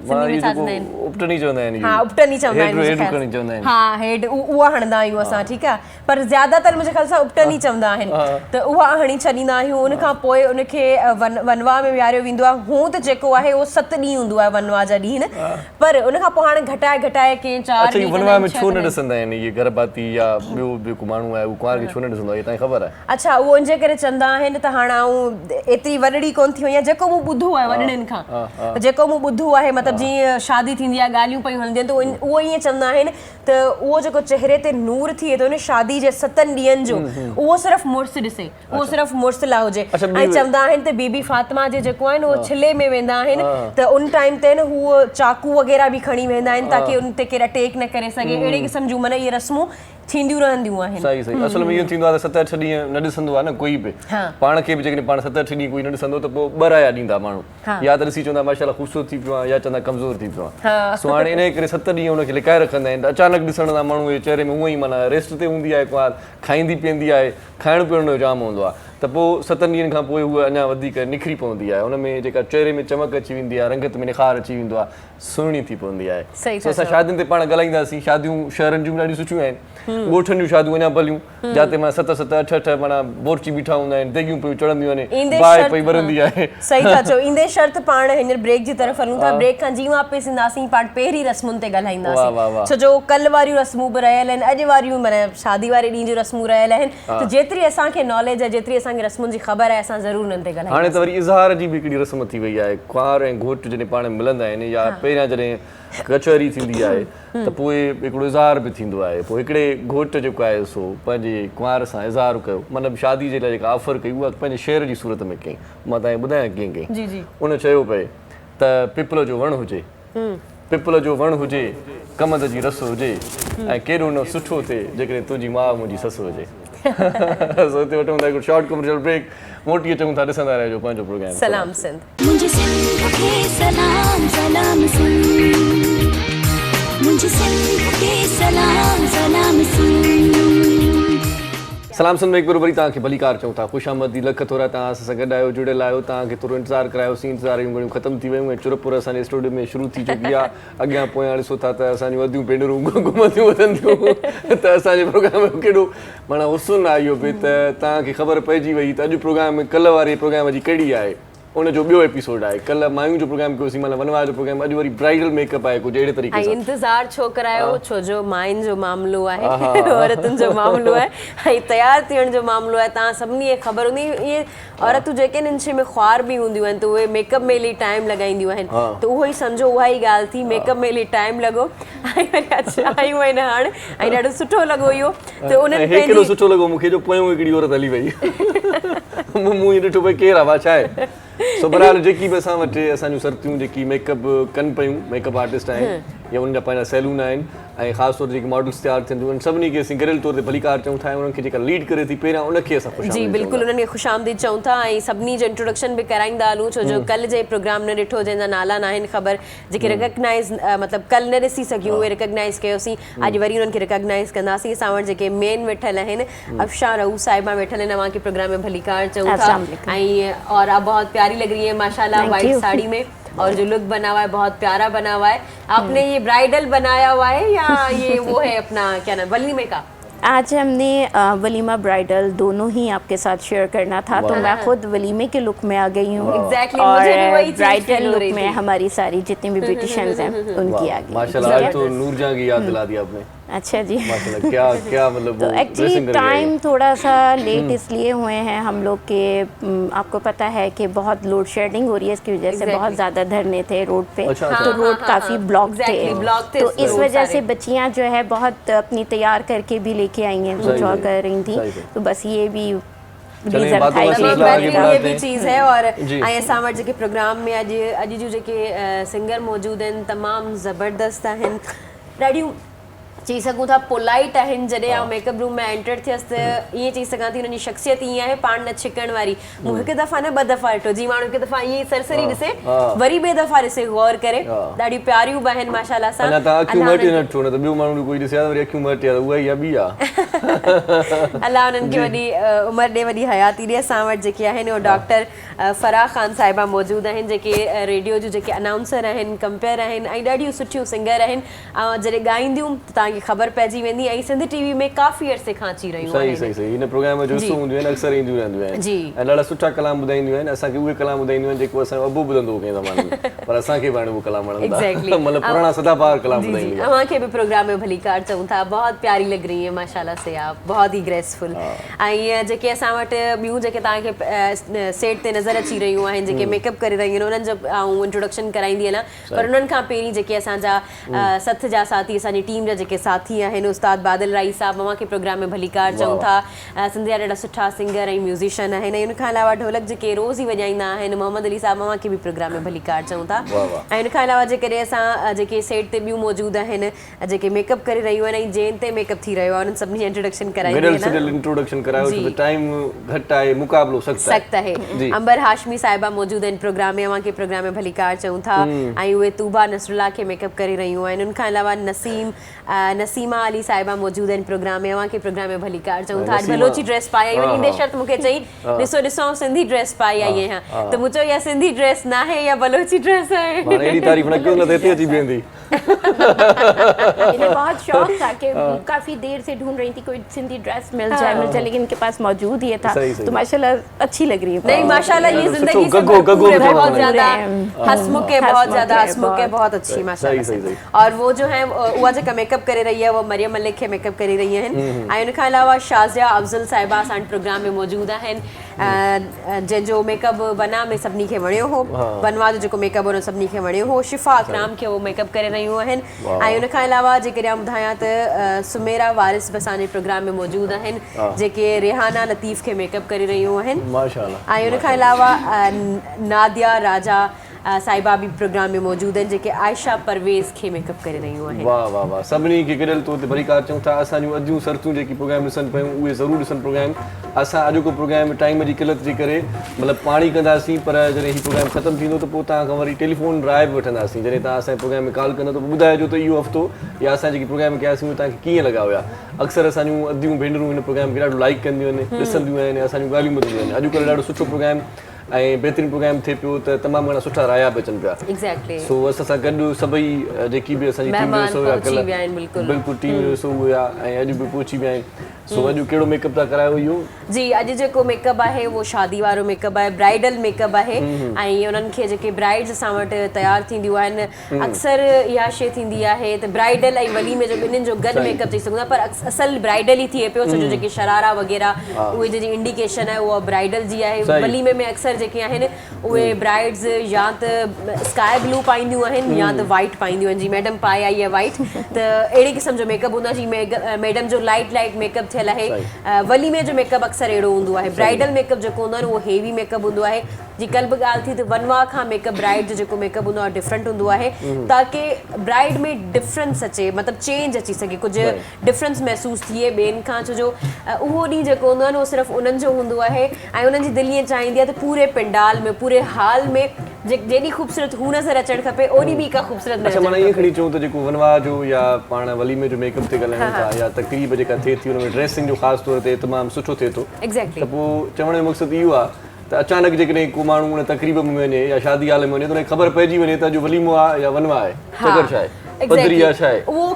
सिंधी में छा चवंदा आहिनि उपटनी चवंदा आहिनि हा उपटनी चवंदा आहिनि हा हेड उहा हणंदा आहियूं असां ठीकु आहे पर ज़्यादातर मुंहिंजे ख़्याल सां उपटनी चवंदा आहिनि त उहा हणी छॾींदा आहियूं उनखां पोइ उनखे वनवा में विहारियो वेंदो आहे हूं त जेको आहे उहो 7 ॾींहं हूंदो आहे वनवा जा ॾींहं न पर उनखां पोइ हाणे घटाए कंहिं 4 ॾींहं वनवा में छो न ॾिसंदा आहिनि इहे गर्भवती या ॿियो माण्हू आहे उहो कुंवार खे छो न ॾिसंदो आहे तव्हांखे ख़बर आहे अच्छा उहो उनजे करे चवंदा आहिनि त हाणे आऊं एतिरी वॾड़ी कोन थी वई जेको मूं ॿुधो आहे वॾड़नि खां जेको मूं ॿुधो आहे मतिलबु जीअं शादी थींदी आहे ॻाल्हियूं पयूं हलंदियूं आहिनि त उहो ईअं चवंदा आहिनि त उहो जेको चहिरे ते नूर थिए थो न शादी जे 7 ॾींहंनि जो उहो सिर्फ़ु मुड़ुसु ॾिसे उहो सिर्फ़ु मुड़ुसु लाइ हुजे ऐं चवंदा आहिनि त बीबी फातिमा जे जेको आहिनि उहो छिले में वेंदा आहिनि त उन टाइम ते न हूअ चाकू वग़ैरह बि खणी वेंदा आहिनि ताकी उन ते केरु अटैक न करे सघे अहिड़े क़िस्म जूं माना इहे रस्मूं थींदियूं रहंदियूं आहिनि सही सही असल में इहो थींदो आहे त 7-8 ॾींहं न ॾिसंदो आहे न कोई बि पाण खे बि जेकॾहिं पाण 7-8 ॾींहं कोई न ॾिसंदो त पोइ ॿराया ॾींदा माण्हू या त ॾिसी चवंदा माशाल्लाह ख़ूबसूरत थी पियो आहे या चवंदा कमज़ोर थी पियो आहे सो हाणे इन करे 7 ॾींहं हुनखे लिकाए रखंदा आहिनि अचानक ॾिसण सां माण्हू जे चहिरे में हूअं ई माना रेस्ट ते हूंदी आहे कुंवार खाईंदी पीअंदी आहे खाइण पीअण जो जाम हूंदो आहे त पोइ 7 ॾींहंनि खां पोइ उहा अञा वधीक निखरी पवंदी आहे हुन में जेका चहिरे में चमक अची वेंदी आहे रंगत में निखार अची वेंदो आहे सुहिणी थी पवंदी आहे सो असां शादियुनि ते पाण ॻाल्हाईंदासीं शादियूं शहरनि जूं ॾाढियूं सुठियूं आहिनि ॻोठनि जूं शादियूं अञा भलियूं जिते माना 7-7 8-8 माना बोरची बीठा हूंदा आहिनि देगियूं पियूं चढ़ंदियूं आहिनि बाहि पई बरंदी आहे सही था चओ ईंदे शर्त पाण हींअर ब्रेक जी तरफ़ हलूं था ब्रेक खां जीअं वापसि ईंदासीं पाण पहिरीं रस्मुनि ते ॻाल्हाईंदासीं छो जो कल्ह वारियूं रस्मूं बि रहियल आहिनि अॼु वारियूं माना शादी वारे ॾींहं जूं रस्मूं रहियल आहिनि त जेतिरी असांखे नॉलेज आहे जेतिरी असांखे रस्मुनि जी ख़बर आहे असां ज़रूरु उन्हनि ते ॻाल्हायूं हाणे त वरी इज़हार जी बि हिकिड़ी रस्म थी वई आहे कुंवार ऐं घोट जॾहिं पाण मिलंदा आहिनि या पहिरियां जॾहिं कचहरी थींदी आहे त पोइ हिकिड़ो इज़हार बि थींदो आहे पोइ हिकिड़े घोट जेको आहे सो पंहिंजे कुंवार सां इज़हार कयो मतिलबु शादी जे लाइ जेका ऑफर कई उहा पंहिंजे शहर जी सूरत में कई मां तव्हांखे ॿुधायां कीअं कई उन चयो पए त पिपल जो वणु हुजे पिपल जो वणु हुजे कमंद जी रस हुजे ऐं केॾो न सुठो थिए जेकॾहिं तुंहिंजी माउ मुंहिंजी ससु हुजे सो हिते वठूं था हिकिड़ो शॉर्ट कमर्शियल ब्रेक मोटी अचूं था ॾिसंदा रहिजो पंहिंजो प्रोग्राम सलाम सिंध खे सलाम सलाम सिंध मुंहिंजी सिंध खे सलाम सलाम सिंध सलाम सिंध में हिकु वरी तव्हांखे भलीकार चऊं था ख़ुशि आमदी लख थोरा तव्हां असां सां गॾु आहियो जुड़ियल आहियो तव्हांखे थोरो इंतज़ारु करायोसीं इंतज़ार जूं घड़ियूं ख़तमु थी वियूं ऐं चुरपुर असांजे स्टूडियो में शुरू थी चुकी आहे अॻियां पोयां ॾिसो था त असांजूं वधियूं भेनरूं घुमंदियूं वधंदियूं त असांजे प्रोग्राम में केॾो माना हुस्न आहे इहो बि त तव्हांखे ख़बर पइजी वई त अॼु प्रोग्राम कल्ह वारे प्रोग्राम जी कहिड़ी आहे उनजो ॿियो एपिसोड आहे कल्ह मायूं जो प्रोग्राम कयोसीं माना वनवाह जो प्रोग्राम अॼु वरी ब्राइडल मेकअप आहे कुझु अहिड़े तरीक़े सां इंतज़ार छो करायो छो जो मायुनि जो मामिलो आहे औरतुनि जो मामिलो आहे ऐं तयारु थियण जो मामिलो आहे तव्हां सभिनी खे ख़बर हूंदी इहे औरतूं जेके आहिनि इन शइ में ख़्वार बि हूंदियूं आहिनि त उहे मेकअप में इलाही टाइम लॻाईंदियूं आहिनि त उहो ई सम्झो उहा ई ॻाल्हि थी मेकअप में इलाही टाइम लॻो ऐं वरी आयूं आहिनि हाणे ऐं ॾाढो सुठो लॻो इहो त उन्हनि केॾो सुठो लॻो मूंखे जो पोयों हिकिड़ी औरत हली वई मूं ईअं ॾिठो भई केरु आहे छा आहे सो बहरहाल जेकी बि असां वटि असांजूं सरतियूं जेकी मेकअप कनि पियूं मेकअप आर्टिस्ट आहिनि या उन जा पंहिंजा सैलून आहिनि ऐं ख़ासि तौर ते जेके मॉडल्स तयारु थियनि थियूं सभिनी खे असीं घरेलू तौर ते भलीकार चऊं था ऐं उन्हनि खे जेका लीड करे थी पहिरियां उनखे असां ख़ुशि जी बिल्कुलु उन्हनि खे ख़ुशि आमदीद चऊं था ऐं सभिनी जो इंट्रोडक्शन बि कराईंदा हलूं छो जो कल्ह जे प्रोग्राम न ॾिठो जंहिंजा नाला न आहिनि ख़बर जेके रिकग्नाइज़ मतिलबु कल्ह न ॾिसी सघियूं उहे रिकग्नाइज़ कयोसीं अॼु वरी उन्हनि खे रिकग्नाइज़ कंदासीं असां वटि जेके मेन वेठल आहिनि अफशा रऊफ़ साहिबा वेठल आहिनि अव्हां खे प्रोग्राम में भलीकार चऊं था ऐं और आप बहुत प्यारी लग रही है माशाल्लाह वाइट साड़ी में और जो लुक बना हुआ है बहुत प्यारा बना हुआ है आपने ये ब्राइडल बनाया हुआ है या ये वो है अपना क्या नाम वलीमे का आज हमने वलीमा ब्राइडल दोनों ही आपके साथ शेयर करना था तो मैं खुद वलीमे के लुक में आ गई हूँ और ब्राइडल लुक में हमारी सारी जितनी भी ब्यूटिशियंस हैं उनकी आ गई माशाल्लाह आज तो नूरजहां की याद दिला दी आपने अच्छा जी माशाल्लाह क्या क्या मतलब तो एक्चुअली टाइम थोड़ा सा लेट इसलिए हुए हैं हम लोग के आपको पता है कि बहुत लोड शेडिंग हो रही है इसकी वजह से बहुत ज़्यादा धरने थे रोड पे तो रोड काफ़ी ब्लॉक थे तो इस वजह से बच्चियाँ जो है बहुत अपनी तैयार करके भी लेके आई हैं कुछ और कर रही थी तो बस ये भी ये भी चीज़ है और असां वटि जेके प्रोग्राम में अॼु जूं जेके सिंगर मौजूदु आहिनि तमामु ज़बरदस्त आहिनि ॾाढियूं चई सघूं था पोलाइट आहिनि जॾहिं आउं मेकअप रूम में एंटर थियसि त ईअं चई सघां थी हुनजी शख़्सियत ईअं आहे पाण न छिकण वारी मूं हिकु दफ़ा न ॿ दफ़ा ॾिठो जीअं माण्हू हिकु दफ़ा ईअं सरसरी ॾिसे वरी ॿिए दफ़ा ॾिसे गौर करे ॾाढियूं प्यारियूं बि आहिनि माशाल्लाह सां अलाह उन्हनि खे वॾी उमिरि ॾे वॾी हयाती ॾे असां वटि जेके आहिनि उहे डॉक्टर फराह ख़ान साहिबा मौजूदु आहिनि जेके रेडियो जूं जेके अनाउंसर आहिनि कंपेयर आहिनि ऐं ॾाढियूं सुठियूं सिंगर आहिनि ऐं जॾहिं ॻाईंदियूं त तव्हांखे ख़बर पइजी वेंदी ऐं सिंध टीवी में काफ़ी अरसे खां अची रहियूं आहिनि सही हिन प्रोग्राम में जो हूंदियूं आहिनि अक्सर ईंदियूं रहंदियूं आहिनि जी ऐं ॾाढा सुठा कलाम ॿुधाईंदियूं आहिनि असांखे उहे कलाम ॿुधाईंदियूं आहिनि जेको असांजो अबू ॿुधंदो हो कंहिं ज़माने में पर असांखे बि हाणे उहे कलाम वणंदा मतिलबु पुराणा सदाबहार कलाम ॿुधाईंदियूं अव्हांखे बि प्रोग्राम में भलीकार चऊं था बहुत प्यारी लग रही है माशाल्लाह से आप बहुत ही ग्रेसफुल ऐं जेके असां वटि ॿियूं जेके तव्हांखे सेट ते नज़र अची रहियूं आहिनि जेके मेकअप करे रहियूं आहिनि उन्हनि जो आउं इंट्रोडक्शन कराईंदी आहियां पर उन्हनि खां पहिरीं जेके असांजा सथ जा साथी असांजी टीम जा जेके साथी आहिनि उस्ताद बादल राई साहब अव्हांखे प्रोग्राम में भलीकार चऊं था सिंध जा ॾाढा सुठा सिंगर ऐं म्यूज़िशियन आहिनि ऐं उनखां अलावा ढोलक जेके रोज़ ई वॼाईंदा आहिनि मोहम्मद अली साहब अव्हांखे बि प्रोग्राम में भलीकार चऊं था ऐं उनखां अलावा जेकॾहिं असां जेके सेट ते ॿियूं मौजूदु आहिनि जेके मेकअप करे रहियूं आहिनि ऐं जंहिं ते मेकअप थी रहियो आहे उन्हनि सभिनी जी इंट्रोडक्शन सख़्तु आहे अंबर हाशमी साहिबा मौजूदु आहिनि प्रोग्राम में अव्हांखे प्रोग्राम में भलीकार चऊं था ऐं उहे तूबा नसरुल्ला खे मेकअप करे रहियूं आहिनि उनखां अलावा नसीमा अली साहिबा मौजूदु आहिनि प्रोग्राम में अव्हांखे प्रोग्राम में भलीकार चऊं था अॼु बलोची ड्रेस पाई आई वञी शर्त मूंखे चई ॾिसो ॾिसो सिंधी ड्रेस पाई आई आहियां त मूं चयो इहा सिंधी ड्रेस न आहे या बलोची ड्रेस आहे इन्हें बहुत शौक था कि काफ़ी देर से ढूंढ रही थी कोई सिंधी ड्रेस मिल जाए लेकिन इनके पास मौजूद ये था तो माशाल्लाह अच्छी लग रही है नहीं माशाल्लाह ये जिंदगी से बहुत ज़्यादा हंसमुखे बहुत अच्छी माशाल्लाह और वो जो है उहा जेका मेकअप करे रही है वो मरियम मलिक खे मेकअप करे रही आहिनि ऐं उनखां अलावा शाज़िया अफ़ज़ल साहिबा असां प्रोग्राम में मौजूदु आहिनि जंहिंजो मेकअप बना में सभिनी खे वणियो हो बनवा जो जेको मेकअप हुन सभिनी खे वणियो हो शिफ़ा अकराम खे उहो मेकअप करे रहियूं आहिनि ऐं उनखां अलावा जेकॾहिं आउं ॿुधायां त सुमेरा वारिस बि असांजे प्रोग्राम में मौजूदु आहिनि जेके रेहाना लतीफ़ खे मेकअप करे रहियूं आहिनि ऐं उनखां अलावा नादिया राजा साहिबा भी प्रोग्राम में मौजूद हैं जेके आयशा परवेज़ खे मेकअप करे रहियूं आहिनि। वाह वाह वाह, सभिनी खे गॾियल तौर ते भरीकार चऊं था। असांजूं अॼूं सरतूं जेकी प्रोग्राम ॾिसनि पियूं उहे ज़रूरु ॾिसनि प्रोग्राम। असां अॼोको प्रोग्राम टाइम जी किल्लत जे करे मतिलबु पाणी कंदासीं, पर जॾहिं हीउ प्रोग्राम ख़तमु थींदो त पोइ तव्हां खां वरी टेलीफोन राय बि वठंदासीं। जॾहिं तव्हां असांजे प्रोग्राम में कॉल कंदो त ॿुधाइजो त इहो हफ़्तो या असां जेकी प्रोग्राम कयासीं उहे तव्हांखे कीअं लॻा हुया। अक्सर असांजूं अदियूं भेनरूं हिन प्रोग्राम खे ॾाढो लाइक कंदियूं आहिनि, ॾिसंदियूं आहिनि, असांजूं ॻाल्हियूं ॿुधंदियूं आहिनि। अॼुकल्ह ॾाढो सुठो प्रोग्राम ऐं बहितरीनु प्रोग्राम थिए पियो त तमामु घणा सुठा राया बि अचनि पिया। एग्ज़ैक्टली। सो असां सां गॾु सभई जेकी बि असांजी टीम ॾिसो हुया कल्ह, बिल्कुलु टीम ॾिसो हुया ऐं अॼु बि पहुची विया आहिनि। सो अॼु कहिड़ो मेकअप था करायो इहो? जी, अॼु जेको मेकअप आहे उहो शादी वारो मेकअप आहे, ब्राइडल मेकअप आहे ऐं उन्हनि खे जेके ब्राइड्स असां वटि तयारु थींदियूं आहिनि, अक्सर इहा शइ थींदी आहे त ब्राइडल ऐं वलीमे जो ॿिन्हिनि जो गॾु मेकअप चई सघूं था, पर असल ब्राइडल ई थिए पियो। छो जो जेके शरारा वग़ैरह उहे जी इंडिकेशन आहे उहा ब्राइडल जी आहे। वलीमे में अक्सर जेके आहिनि उहे ब्राइड्स या त स्काई ब्लू पाईंदियूं आहिनि या त वाइट पाईंदियूं आहिनि। जी मैडम पाए आई आहे वाइट, त अहिड़े क़िस्म जो मेकअप हूंदो आहे। जी मैडम जो लाइट मेकअप थियल आहे। वलीमे जो मेकअप अक्सर अहिड़ो हूंदो आहे। ब्राइडल मेकअप जेको हूंदो आहे उहो हेवी मेकअप हूंदो आहे। जी कल्ह बि ॻाल्हि थी त वनवा खां मेकअप ब्राइड जो जेको मेकअप हूंदो आहे डिफरेंट हूंदो आहे, ताकी ब्राइड में डिफरेंस अचे, मतिलबु चेंज अची सघे, कुझु डिफरेंस महसूसु थिए ॿियनि खां। छो जो उहो ॾींहुं जेको हूंदो आहे न उहो सिर्फ़ु उन्हनि जो हूंदो आहे ऐं उन्हनि जी दिलि ईअं चाहींदी आहे त पूरे पंडाल में, पूरे हाल में जेॾी ख़ूबसूरत हू नज़र अचणु खपे ओॾी बि का ख़ूबसूरत नज़र। अच्छा, माना ईअं खणी चऊं त जेको वनवा जो या पाण वलीमे जो मेकअप ते ॻाल्हायूं था या तक़रीब जेका थिए थी हुन में ड्रेसिंग जो ख़ासि तौर ते तमामु सुठो थिए थो। एग्ज़ैक्टली। त पोइ चवण जो मक़सदु इहो आहे त अचानक जेकॾहिं को माण्हू उन तक़रीब में वञे या शादी हाल में वञे त उनखे ख़बर पइजी वञे त अॼु वलीमो आहे या वनवा आहे, चकर छा आहे, पधरी आहे छा आहे, उहो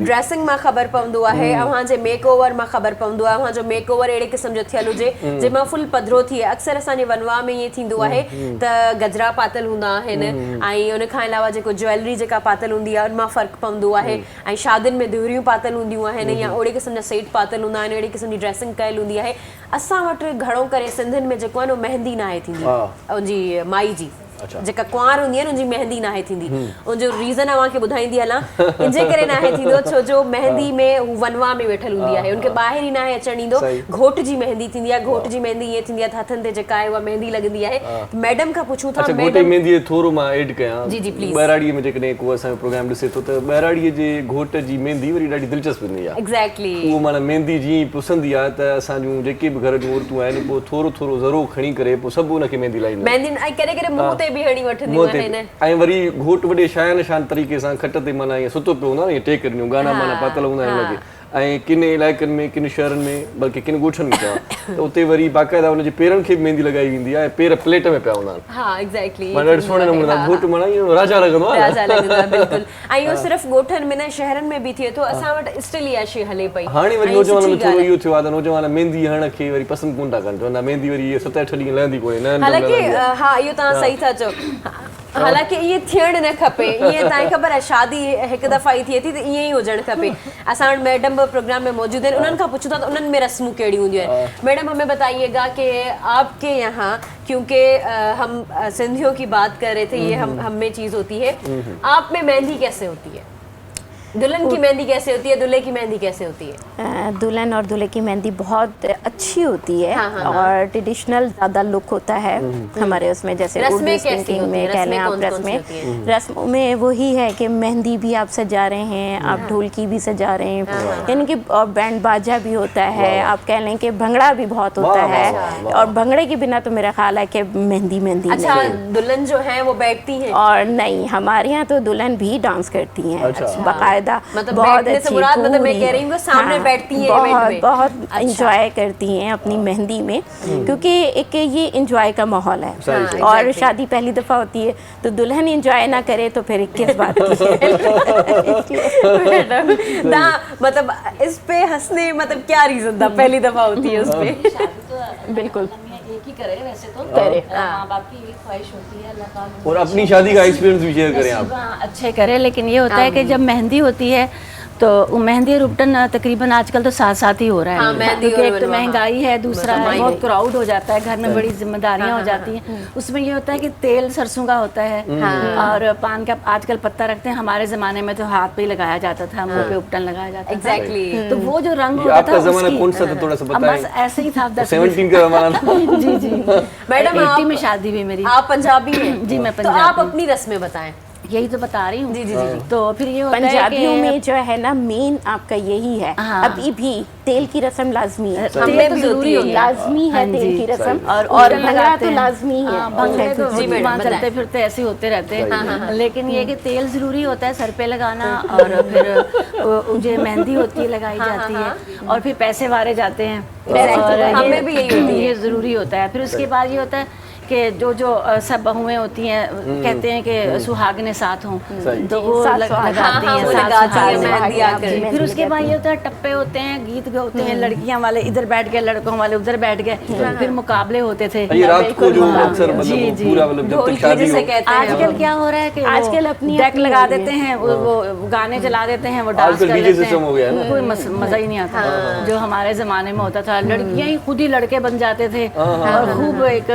ड्रेसिंग मां ख़बर पवंदो आहे, अव्हांजे मेकओवर मां ख़बर पवंदो आहे, अव्हांजो मेकओवर अहिड़े क़िस्म जो थियल हुजे जंहिंमां फुल पधरो थिए। अक्सर असांजे वनवा में ईअं थींदो आहे त गजरा पातल हूंदा आहिनि ऐं उन खां अलावा जेको ज्वेलरी जेका पातल हूंदी आहे उन मां फ़र्क़ु पवंदो आहे ऐं शादियुनि में दुहरियूं पातल हूंदियूं आहिनि या ओहिड़े क़िस्म जा सेट पातल हूंदा आहिनि, अहिड़ी क़िस्म जी ड्रेसिंग कयल हूंदी आहे। असां वटि घणो करे सिंधियुनि में जेको आहे न मेहंदी नाहे थींदी उनजी माई जी, जेका कुंवार हूंदी आहे न उनजी मेहंदी नाहे थींदी। उनजो रीज़न अव्हांखे ॿुधाईंदी हलां, इनजे करे नाहे थींदो छो जो मेहंदी में हू वनवा में वेठल हूंदी आहे, उनखे ॿाहिरि ई नाहे अचणु ईंदो। घोट जी मेहंदी थींदी आहे, घोट जी मेहंदी ईअं थींदी आहे त हथनि ते जेका आहे उहा मेहंदी लॻंदी आहे। मैडम खां पुछूं था, मैडम मेहंदी थोरो मां ऐड कयां। जी जी प्लीज़। बहिराड़ीअ में जेकॾहिं को असांजो प्रोग्राम ॾिसे थो त बहिराड़ीअ जे घोट जी मेहंदी वरी ॾाढी दिलचस्प हूंदी आहे। एग्ज़ैक्टली। उहो माना मेहंदी जीअं पुसंदी आहे त असांजूं जेके बि घर जूं औरतूं आहिनि पोइ थोरो थोरो ज़रो खणी करे पोइ सभु उनखे मेहंदी लाईंदियूं। मेहंदी ऐं करे करे मुंहं ते बि हणी वठंदियूं। ऐं वरी घोट वॾे शान शान तरीक़े सां खट ते माना ईअं सुतो पियो हूंदो आहे न, टेक ॾियूं गाना माना पातल हूंदा आहिनि हुनखे। ऐं किन इलाइक़नि में, किन शहरनि में, बल्कि किन ॻोठनि में त उते वरी बाक़ाइदा हुनजे पेरनि खे बि मेहंदी लॻाई वेंदी आहे, पेर प्लेट में पिया हूंदा आहिनि। हा एग्ज़ैक्टली। माना ॾाढे सुहिणे नमूने घोट माना ईअं राजा लॻंदो आहे। राजा लॻंदो आहे बिल्कुलु। ऐं इहो सिर्फ़ु ॻोठनि में न, शहरनि में बि थिए थो। असां वटि स्टिल इहा शइ हले पई। हाणे वरी नौजवान में थोरो इहो थियो आहे त नौजवान मेहंदी हणण खे वरी पसंदि कोन था कनि, चवंदा मेहंदी वरी 7-8 ॾींहं लहंदी कोन्हे। हालांकि हा, इहो तव्हां सही था चओ। हालांकि इएं थियणु न खपे। ईअं तव्हांखे ख़बर आहे शादी हिकु दफ़ा ई थिए थी त ईअं ई हुजणु खपे। असां वटि मैडम बि प्रोग्राम में मौजूद आहिनि, उन्हनि खां पुछूं था त उन्हनि में रस्मूं कहिड़ी हूंदियूं आहिनि। मैडम हमें बताइएगा कि आपके यहाँ, क्योंकि हम सिंधियों की बात कर रहे थे, ये हम में चीज़ होती है, आप में मेहंदी कैसे होती है? दुल्हन की मेहंदी कैसे होती है, दूल्हे की मेहंदी कैसे होती है? दुल्हन और दूल्हे की मेहंदी बहुत अच्छी होती है और ट्रेडिशनल ज़्यादा लुक होता है हमारे उसमें। जैसे रस्में कैसी होती हैं? कह लें आप रस्मों में वही है कि मेहंदी भी आप सजा रहे हैं, आप ढोलकी भी सजा रहे हैं, यानी कि और बैंड बाजा भी होता है, आप कह लें कि भंगड़ा भी बहुत होता है। और भंगड़े के बिना तो मेरा ख्याल है कि मेहंदी अच्छा, दुल्हन जो है वो बैठती है? और नहीं, हमारे यहाँ तो दुल्हन भी डांस करती हैं बाकायदा। मतलब बैठने से मुराद, मतलब मैं कह रही हूँ सामने बैठती हैं, बहुत इंजॉय करती हैं अपनी मेहंदी में, क्योंकि एक ये इंजॉय का माहौल है। और शादी पहली दफ़ा होती है तो दुल्हन इंजॉय ना करे तो फिर किस बात की। मतलब इस पे हंसने मतलब क्या रीजन था? पहली दफ़ा होती है उस पे। बिल्कुल एक ही करे, वैसे तो करे, माँ बाप की ख्वाहिश होती है अल्लाह पाक और अपनी शादी का एक्सपीरियंस भी शेयर करें आप। अच्छे करें, लेकिन ये होता है कि जब मेहंदी होती है तो मेहंदी और उपटन तकरीबन आजकल तो साथ साथ ही हो रहा है। हाँ, मेहंदी क्योंकि और एक तो वहाँ। महंगाई है, दूसरा है बहुत क्राउड हो जाता है, घर में बड़ी जिम्मेदारियां हो जाती हैं। उसमें ये होता है कि तेल सरसों का होता है और पान का आजकल पत्ता रखते हैं। हमारे जमाने में तो हाथ पे ही लगाया जाता था, मुंह पे उपटन लगाया जाता था। एग्जैक्टली। तो वो जो रंग ये होता आपका था जमाना उसकी- कौन सा था, थोड़ा सा अब बताएं। बस ऐसे ही था 17 का जमाना था। जी जी मैडम 80 आप में शादी हुई मेरी। आप पंजाबी हैं? जी, मैं तो आप पंजाबी। अपनी रस्में बताएं। यही तो बता रही हूँ। जी, जी, जी, जी। तो फिर ये होता है पंजाबियों कि में जो है ना मेन आपका यही है। हाँ। अभी भी तेल की रस्म लाजमी है, हमें भी होती है। लाजमी है हाँ तेल जी। की रस्म और और उपटन भंगड़ा लगाते तो हैं। लाजमी है। हाँ, भंगड़े तो जी मैडम, वहाँ बताएं। चलते फिरते ऐसे होते रहते हैं। लेकिन ये कि तेल जरूरी होता है सर पे लगाना और फिर मुझे मेहंदी होती है लगाई जाती है और फिर पैसे वारे जाते हैं और हमें भी यही होती है। ये जरूरी होता है। फिर उसके बाद ये होता है कि जो सब बहुएं होती हैं कहते हैं कि सुहागने साथ हों तो वो साथ लगाती हाँ, हैं वो साथ लगाती हैं सुहागने। मेहंदी आकर। जी, फिर उसके बाद ये होता है टप्पे होते हैं, गीत होते हैं, लड़कियां वाले इधर बैठ गए, लड़कों वाले उधर बैठ गए, फिर मुकाबले होते थे। ये रात को जो हाँ, अक्सर मतलब जी, वो जी। पूरा मतलब जब तक ढोलकी शादी जिसे हो, कहते हैं आजकल क्या हो रहा है कि आजकल अपनी डेक अपनी लगा होती है। देते हैं, वो गाने चला देते हैं, वो डांस आजकल कर डीजे लेते सिस्टम हो गया है ना। हैं, कोई मजा ही नहीं आता। जो हमारे जमाने में होता था, लड़कियां ही खुद ही लड़के बन जाते थे और खूब एक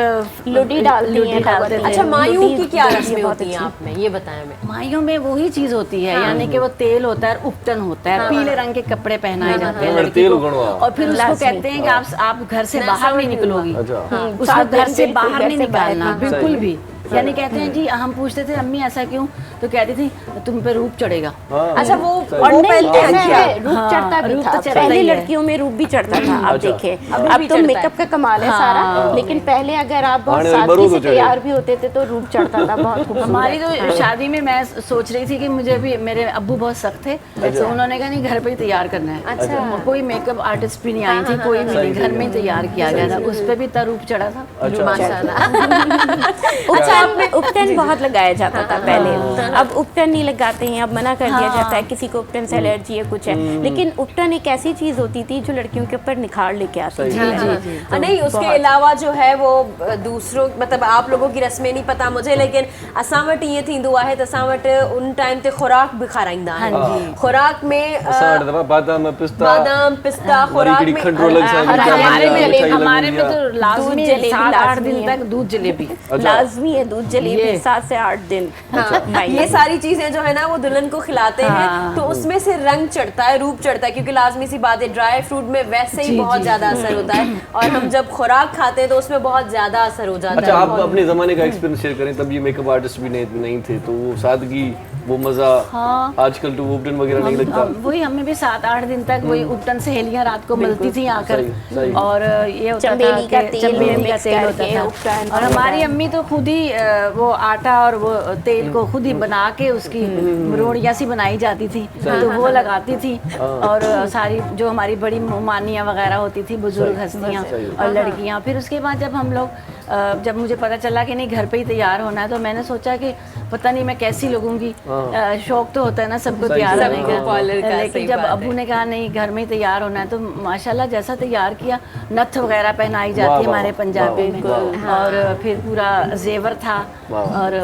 लुडी डालती लुडी हैं, डालते थे। अच्छा, मायूं की क्या लुडी रस्में बहुत होती हैं अच्छी। आप में, ये बताएं हमें। माइयों में वही चीज होती है, यानी कि वो तेल होता है, उपटन होता है, पीले रंग के कपड़े पहनाए जाते हैं हाँ, लड़की तेल को गणवा। और फिर उसको कहते हैं कि आप घर से बाहर नहीं निकलोगी, अच्छा उसको घर से बिल्कुल बाहर घर नहीं से बाहर निकालना नहीं। बिल्कुल भी। यानी कहते हैं जी, हम पूछते थे अम्मी ऐसा क्यों, तो कहती थी तुम पे रूप चढ़ेगा। अच्छा, वो और नहीं, पहनते हैं ऐसा क्या? है, रूप हाँ, चढ़ता भी रूप था। तो चढ़ता पहले ही है। लड़कियों में रूप भी चढ़ता था। आप अच्छा। देखें अभी अब भी तो चढ़ता मेकअप का कमाल है सारा, लेकिन पहले अगर आप बहुत आने वाली सादगी बरूद से हो जाएगी। तैयार भी होते थे तो रूप चढ़ता था बहुत खूबसूरत। हमारी तो शादी में मैं सोच रही थी कि मुझे भी, मेरे अब्बू बहुत सख्त थे तो उन्होंने कहा नहीं, घर पे ही तैयार करना है। अच्छा। कोई मेकअप आर्टिस्ट भी नहीं आई थी, कोई भी नहीं, घर में ही तैयार किया गया था। उस पे भी इतना रूप चढ़ा था। अच्छा उपटन बहुत लगाया जाता था पहले, अब उपटन नहीं लगाते हैं, अब मना कर दिया जाता है, किसी को उपटन से एलर्जी है कुछ है। लेकिन उपटन एक ऐसी चीज होती थी जो लड़कियों के ऊपर निखार लेके आती थी। नहीं, उसके अलावा जो है वो दूसरों, मतलब आप लोगों की रस्में नहीं पता मुझे, लेकिन असां वटि ईअं थींदो आहे त असां वटि उन टाइम ते खुराक भी खाराईंदा आहिनि। खुराक में असां वटि बादाम पिस्ता बादाम पिस्ता खुराक हिकिड़ी में खंडु अलॻि सां, हिकिड़ी हमारे मिठाई में अलॻि हमारे हूंदी में आहे। तो लाजमी जलेबी 7-8 लाजमी दिन है। तक दूध जलेबी। लाजमी है दूध जलेबी ये। 7 से 8 दिन। ये सारी चीजें जो है ना वो दुल्हन को खिलाते हैं, तो उसमें से रंग चढ़ता है, रूप चढ़ता है, क्योंकि लाजमी सी बात है, ड्राई फ्रूट में वैसे ही बहुत ज्यादा असर होता है और हम जब खुराक खाते हैं तो उसमें बहुत ज्यादा असर हो जाता अच्छा, है। आप अपने जमाने का एक्सपीरियंस शेयर करें। तब ये मेकअप आर्टिस्ट भी नहीं थे, तो वो सादगी, वो मजा, आजकल तो उपटन वगैरह नहीं लगता। वही हमें भी 7-8 दिन तक वही उपटन सहेलियां रात को मिलती थी आकर, सही। और ये होता था चमेली का कि तेल चमेली का मिक्स तेल करके होता उपटन था। और हमारी अम्मी तो खुद ही वो आटा और वो तेल को खुद ही बना के उसकी रोड़ियाँ सी बनाई जाती थी, तो वो लगाती थी। और सारी जो हमारी बड़ी मानियाँ वगैरह होती थी, बुजुर्ग हस्तियाँ और लड़कियाँ। फिर उसके बाद जब हम लोग जब मुझे पता चला कि नहीं घर पे ही तैयार होना है, तो मैंने सोचा कि पता नहीं मैं कैसी लगूंगी। शौक तो होता है ना सबको तैयार होने का, पार्लर का, सही लेकिन जब बात अब्बू ने कहा नहीं घर में ही तैयार होना है, तो माशाल्लाह जैसा तैयार किया, नथ वगैरह पहनाई जाती है हमारे पंजाबी में, और फिर पूरा जेवर था और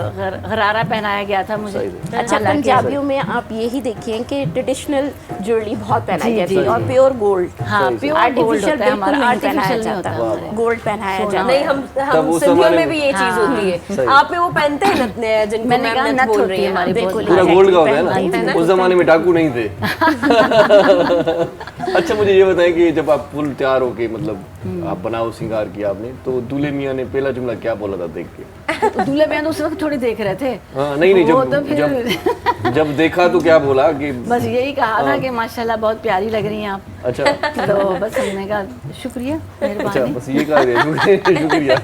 गरारा पहनाया गया था मुझे। अच्छा, पंजाबियों में आप यही देखिए कि ट्रेडिशनल ज्वेलरी बहुत पहनाई जाती है और प्योर गोल्ड। हाँ, प्योर गोल्ड होता है हमारा, आर्टिफिशियल नहीं होता हमारा। गोल्ड पहनाया जाता नहीं, है। हम उस सिंधियों जमाने में में- भी ये चीज होती है। आप में वो पहनते हैं नथ, जिनको मैंने कहा मैम नथ बोल होती रही है है हमारी, बिल्कुल पूरा गोल्ड का होता है पहनती ना, है। उस जमाने में डाकू नहीं थे। अच्छा, मुझे ये बताएं कि जब आप फुल तैयार होके, मतलब आप बनाओ श्रृंगार किया आपने, तो दूल्हे मियाँ ने पहला जुमला क्या बोला था देख के? तो दूल्हे बहन उस वक्त थोड़ी देख रहे थे। हाँ, नहीं, वो तो जब देखा तो क्या बोला कि बस यही कहा था कि माशाल्लाह बहुत प्यारी लग रही हैं आप। अच्छा तो बस हमने कहा शुक्रिया, अच्छा, मेहरबानी। बस ये कहा शुक्रिया।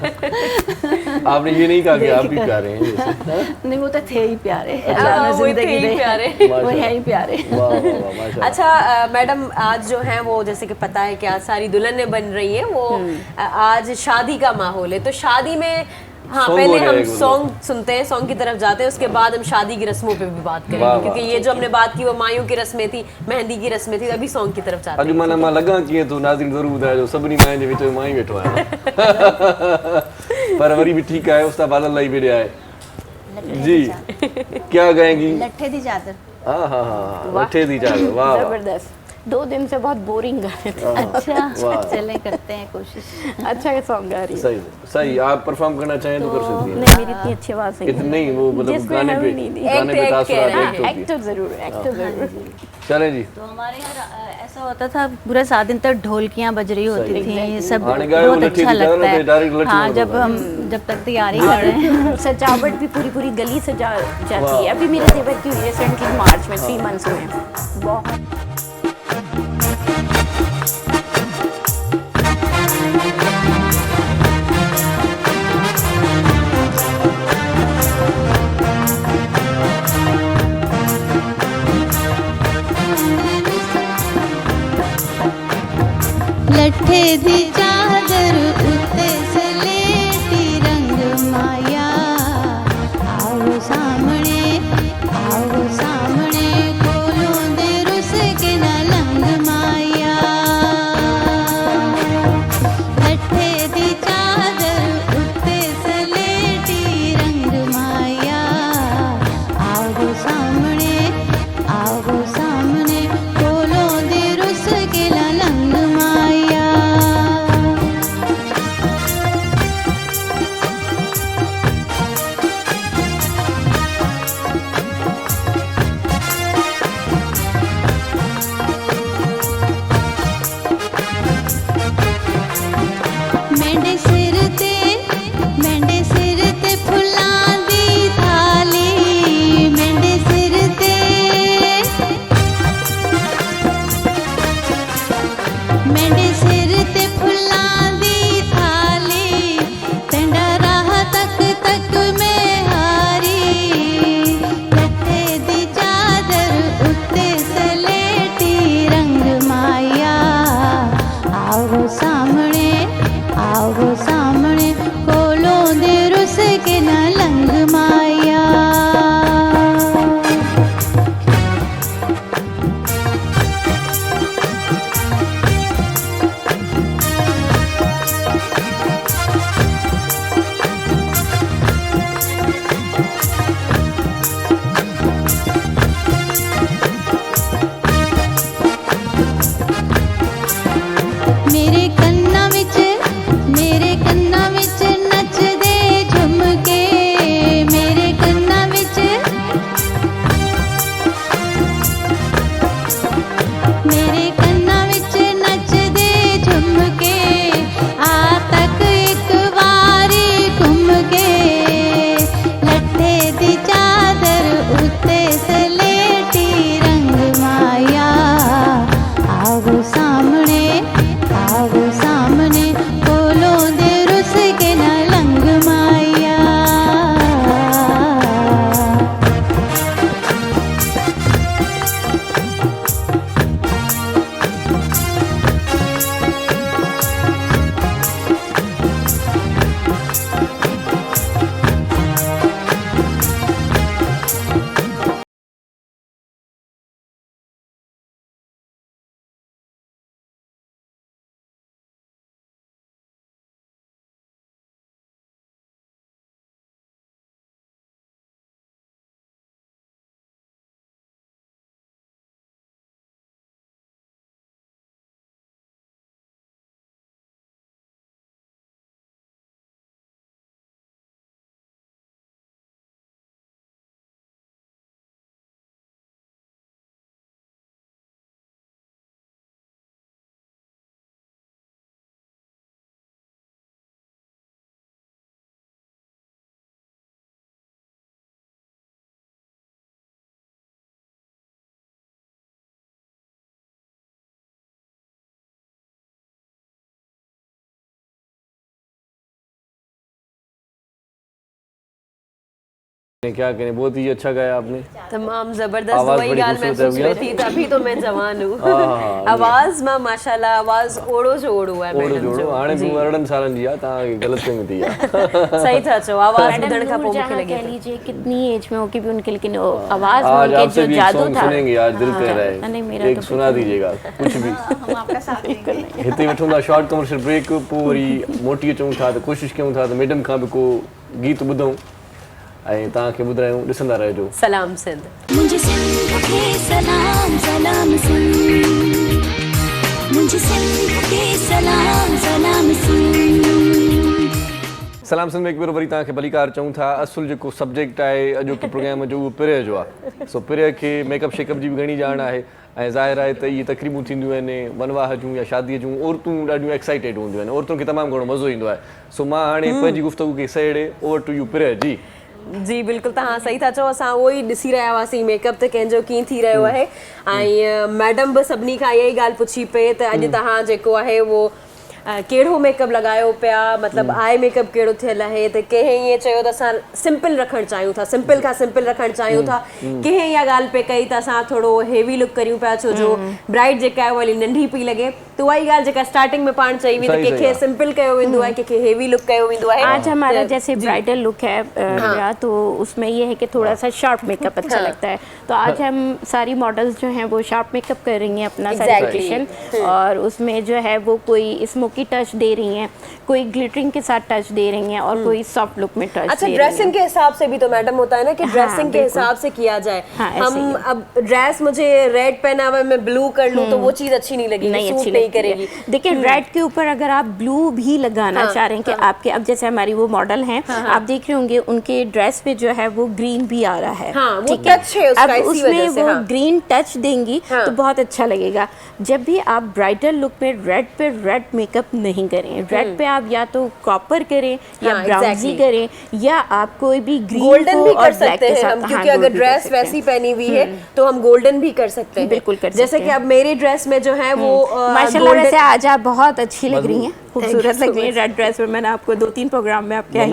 आपने ये नहीं कहा कि आप भी प्यारे हैं जैसे। नहीं, वो तो थे ही प्यारे, हाँ, अल्लाह ने वो थे जिंदगी ही दी। प्यारे। वो है ही प्यारे। वाह वाह वाह, माशाल्लाह। अच्छा मैडम, आज जो है वो जैसे कि पता है कि आज सारी दुल्हनें बन रही हैं, वो आज शादी का माहौल है, तो शादी में हाँ Song पहले हो हम जाएगा वो। सॉन्ग सुनते हैं, सॉन्ग की तरफ जाते हैं, उसके बाद हम शादी की रस्मों पे भी बात वाह, करेंगे, वाह। क्योंकि ये जो हमने बात की वो मायूं की रस्में थी, मेहंदी की रस्में थी, अभी सॉन्ग की तरफ जाते अॼु माना मां लॻां कीअं थो, नाज़रीन ज़रूरु ॿुधाइजो, सभिनी मायुनि जे विच में मां ई वेठो आहियां। पर वरी भी ठीकु आहे, उस्ताद बादल लाई भी आहे। जी, क्या गाएंगी? लट्ठे दी चादर। हाँ हाँ हाँ वठे दी चादर वाह वाह। जबरदस्त। 2 दिन से बहुत बोरिंग गा रहे थे। अच्छा चलें करते हैं कोशिश। अच्छा सॉन्ग गा रही है। सही सही आप परफॉर्म करना चाहें तो कर सकती हैं। नहीं मेरी इतनी अच्छी आवाज नहीं इतनी नहीं वो मतलब जिसमें गाने पे हम नहीं तासुरात हाँ, होती है। एक्टर जरूर। चलें जी तो हमारे यहाँ ऐसा होता था पूरे 7 दिन तक ढोलकियाँ बज रही होती थी, सब गाने गाए बहुत वो लट्ठी अच्छा की तरह ना, लगता तो डायरेक्ट है। लट्ठी हाँ मारता जब तक तैयारी कर रहे हैं। सजावट भी पूरी गली सजा जाती है। अभी मेरे देवर की रिसेंटली मार्च में 3 मंथ्स हुए हैं। बहुत लट्ठे दी चादर उत्ते सलेटी रंग माया आओ सामने कोलों दे रुस के ना लंग माया लट्ठे दी चादर उत्ते सलेटी रंग माया आओ सामने कोलों दे रुस के ना लंग माया मेंढे सिर ते फुल्लां दी थाली मेंढे सिर ते फुल्लां दी थाली तेंडा राह तक में हारी लट्ठे दी चादर उत्ते सलेटी रंग माया आओ सामने कोलों दे रुस के ना लंग माया मेरे कन्ना विच नचदे झुमके मेरे कन्ना विच नचदे झुमके आ तक एक वारी घुम के लट्ठे दी चादर उत्ते सलेटी रंग माया आओ सामने कोलों दे रुस के ना लंग माया क्या करें बहुत ही अच्छा गाया आपने। तमाम जबरदस्त आवाज़ वही बड़ी गाल खूबसूरत महसूस है हुई थी तभी तो मैं जवान हूँ। आवाज़ मां माशाल्लाह आवाज़ ओड़ो जो ओड़ो है मैडम जो हाणे बि 18 सालनि जी आहे तव्हांखे ग़लतफ़हमी थी आहे। सही था चओ आवाज़ ॿुधण खां पोइ मूंखे नूरजहां लगे कह थो लीजिए कितनी एज में होगी भी उनके, लेकिन आवाज आज में उनके आपसे जो भी एक जादू सॉन्ग था। सुनेंगे आज दिल कह रहा नहीं, है मेरा एक तो सुना दीजिएगा कुछ भी। हम आपका साथ देंगे। हिते वठूं था शॉर्ट कमर्शियल ब्रेक पोइ वरी मोटी अचूं था त कोशिशि कयूं था त मैडम खां बि को गीत ॿुधूं ऐं तव्हांखे ॿुधायूं ॾिसंदा रहिजो। सलाम सिंध। मुझे सिंध के सलाम सलाम सिंध, मुझे सिंध के सलाम सलाम सिंध। सलाम सिंध में हिकु भेरो वरी तव्हांखे भलीकार चऊं था। असुल जेको सब्जेक्ट आहे अॼोके प्रोग्राम जो उहो पिरह जो आहे। सो पिरह खे मेकअप शेकअप जी बि घणी ॼाण आहे ऐं ज़ाहिर आहे त इहे तक़रीबूं थींदियूं आहिनि वनवाह जूं या शादीअ जूं। औरतूं ॾाढियूं एक्साइटेड हूंदियूं आहिनि, औरतुनि खे तमामु घणो मज़ो ईंदो आहे। सो मां हाणे पंहिंजी गुफ़्तगू खे सहेड़े ओवर टू यू पिरह जी। जी बिल्कुलु तव्हां सही था चओ। असां उहो ई ॾिसी रहिया हुआसीं मेकअप त कंहिंजो कीअं थी रहियो आहे ऐं मैडम बि सभिनी खां इहा ई ॻाल्हि पुछी पे त अॼु तव्हां जेको आहे उहो कहिड़ो मेकअप लॻायो पिया, मतिलबु आई मेकअप कहिड़ो थियल आहे। त कंहिं ईअं चयो त असां सिंपल रखणु चाहियूं था, सिंपल खां सिंपल रखणु चाहियूं था। कंहिं इहा ॻाल्हि पे कई त असां थोरो हेवी लुक करियूं पिया, छो जो ब्राइड जेका आहे वरी नंढी पई लॻे। त उहा ई ॻाल्हि जेका स्टार्टिंग में पाण चई हुई त कंहिंखे सिंपल कयो वेंदो आहे, कंहिंखे हेवी लुक कयो वेंदो आहे। आज हमारा जैसे ब्राइडल लुक है तो उसमें ये है कि थोड़ा सा शार्प मेकअप अच्छा लगता है। तो आज हम सारी मॉडल्स जो हैं वो शार्प मेकअप कर रही हैं अपना सेलिब्रेशन, और उसमें जो है वो कोई स्मोकी टच दे रही हैं, कोई ग्लिटरिंग के साथ टच दे रही हैं और कोई सॉफ्ट लुक में टच। अच्छा, ड्रेसिंग के हिसाब से भी तो मैडम होता है ना कि ड्रेसिंग के हिसाब से किया जाए। हम अब ड्रेस मुझे रेड पहना हुआ है, मैं ब्लू कर लूं तो वो चीज अच्छी नहीं लगेगी, सूट नहीं करेगी। देखिए रेड के ऊपर अगर आप ब्लू भी लगाना चाह रहे हैं कि आपके, अब जैसे हमारी वो मॉडल हैं, आप देख रहे होंगे उनके ड्रेस पे जो है वो ग्रीन भी आ रहा है। ठीक है, अब उसमें वो ग्रीन टच देंगी तो बहुत अच्छा लगेगा। जब भी आप ब्राइडल लुक में रेड पे रेड मेकअप नहीं करें, रेड पे आप या तो कॉपर करें या ब्राउजी करें, या आप कोई भी ग्रीन गोल्डन भी कर सकते हैं हम, क्योंकि अगर ड्रेस वैसी पहनी हुई है तो हम गोल्डन भी कर सकते हैं। बिल्कुल कर सकते हैं। जैसे कि अब मेरी ड्रेस में जो है वो माशाल्लाह वैसे आज आप बहुत अच्छी लग रही हैं, खूबसूरत लग रही है रेड ड्रेस में। मैंने आपको 2-3 प्रोग्राम में आप क्या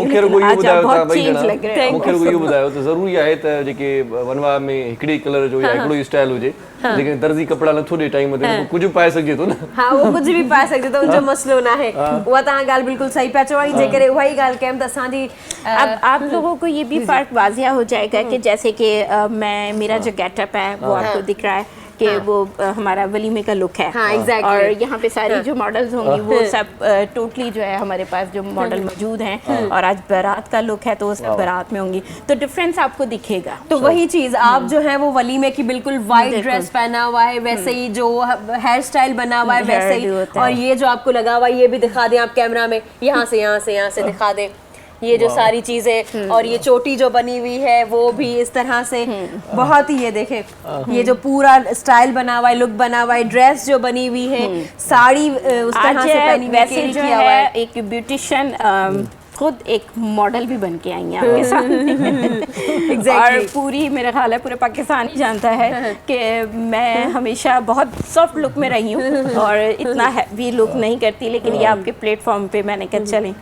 बहुत चेंज लग रहे हैं। मूंखे इहो ॿुधायो त ज़रूरी आहे त जेके वनवाह में हिकिड़े कलर जो या हिकिड़ो स्टाइल हुजे, लेकिन दर्जी कपिड़ा नथो ॾे टाइम ते, कुझु पाए सघिजे थो न। हाँ, वो कुछ भी पाए सघिजे थो, उनजो मसलो न आहे। उहा तव्हां ॻाल्हि बिल्कुलु सही पिया चओ। ऐं जेकॾहिं उहा ई ॻाल्हि कयूं त असांजी अब आप लोगों को ये भी फर्क वाजिया हो जाएगा कि जैसे कि मैं, मेरा जो गेटअप है वो आपको दिख रहा है कि वो हमारा वलीमे का लुक है। और यहाँ पे सारी जो मॉडल्स होंगी वो सब टोटली जो है हमारे पास जो मॉडल मौजूद हैं, और आज बारात का लुक है तो वो सब बारात में होंगी, तो डिफरेंस आपको दिखेगा। तो वही चीज आप जो है वो वलीमे की बिल्कुल वाइट ड्रेस पहना हुआ है, वैसे ही जो हेयर स्टाइल बना हुआ है वैसे ही, और ये जो आपको लगा हुआ है ये भी दिखा दें आप कैमरा में, यहाँ से दिखा दें ये जो सारी चीजें, और ये चोटी जो बनी हुई है वो भी इस तरह से बहुत ही, ये देखें ये जो पूरा स्टाइल बना हुआ है, लुक बना हुआ है, ड्रेस जो बनी हुई है, साड़ी उस तरह से पहनी हुई, वैसे जो है एक ब्यूटिशियन खुद एक मॉडल भी बन के आई हैं आपके सामने। और पूरी मेरा ख्याल है पूरे पाकिस्तान ही जानता है कि मैं हमेशा बहुत सॉफ्ट लुक में रही हूँ और इतना हैवी लुक नहीं करती, लेकिन ये आपके प्लेटफॉर्म पे मैंने कहा चलें,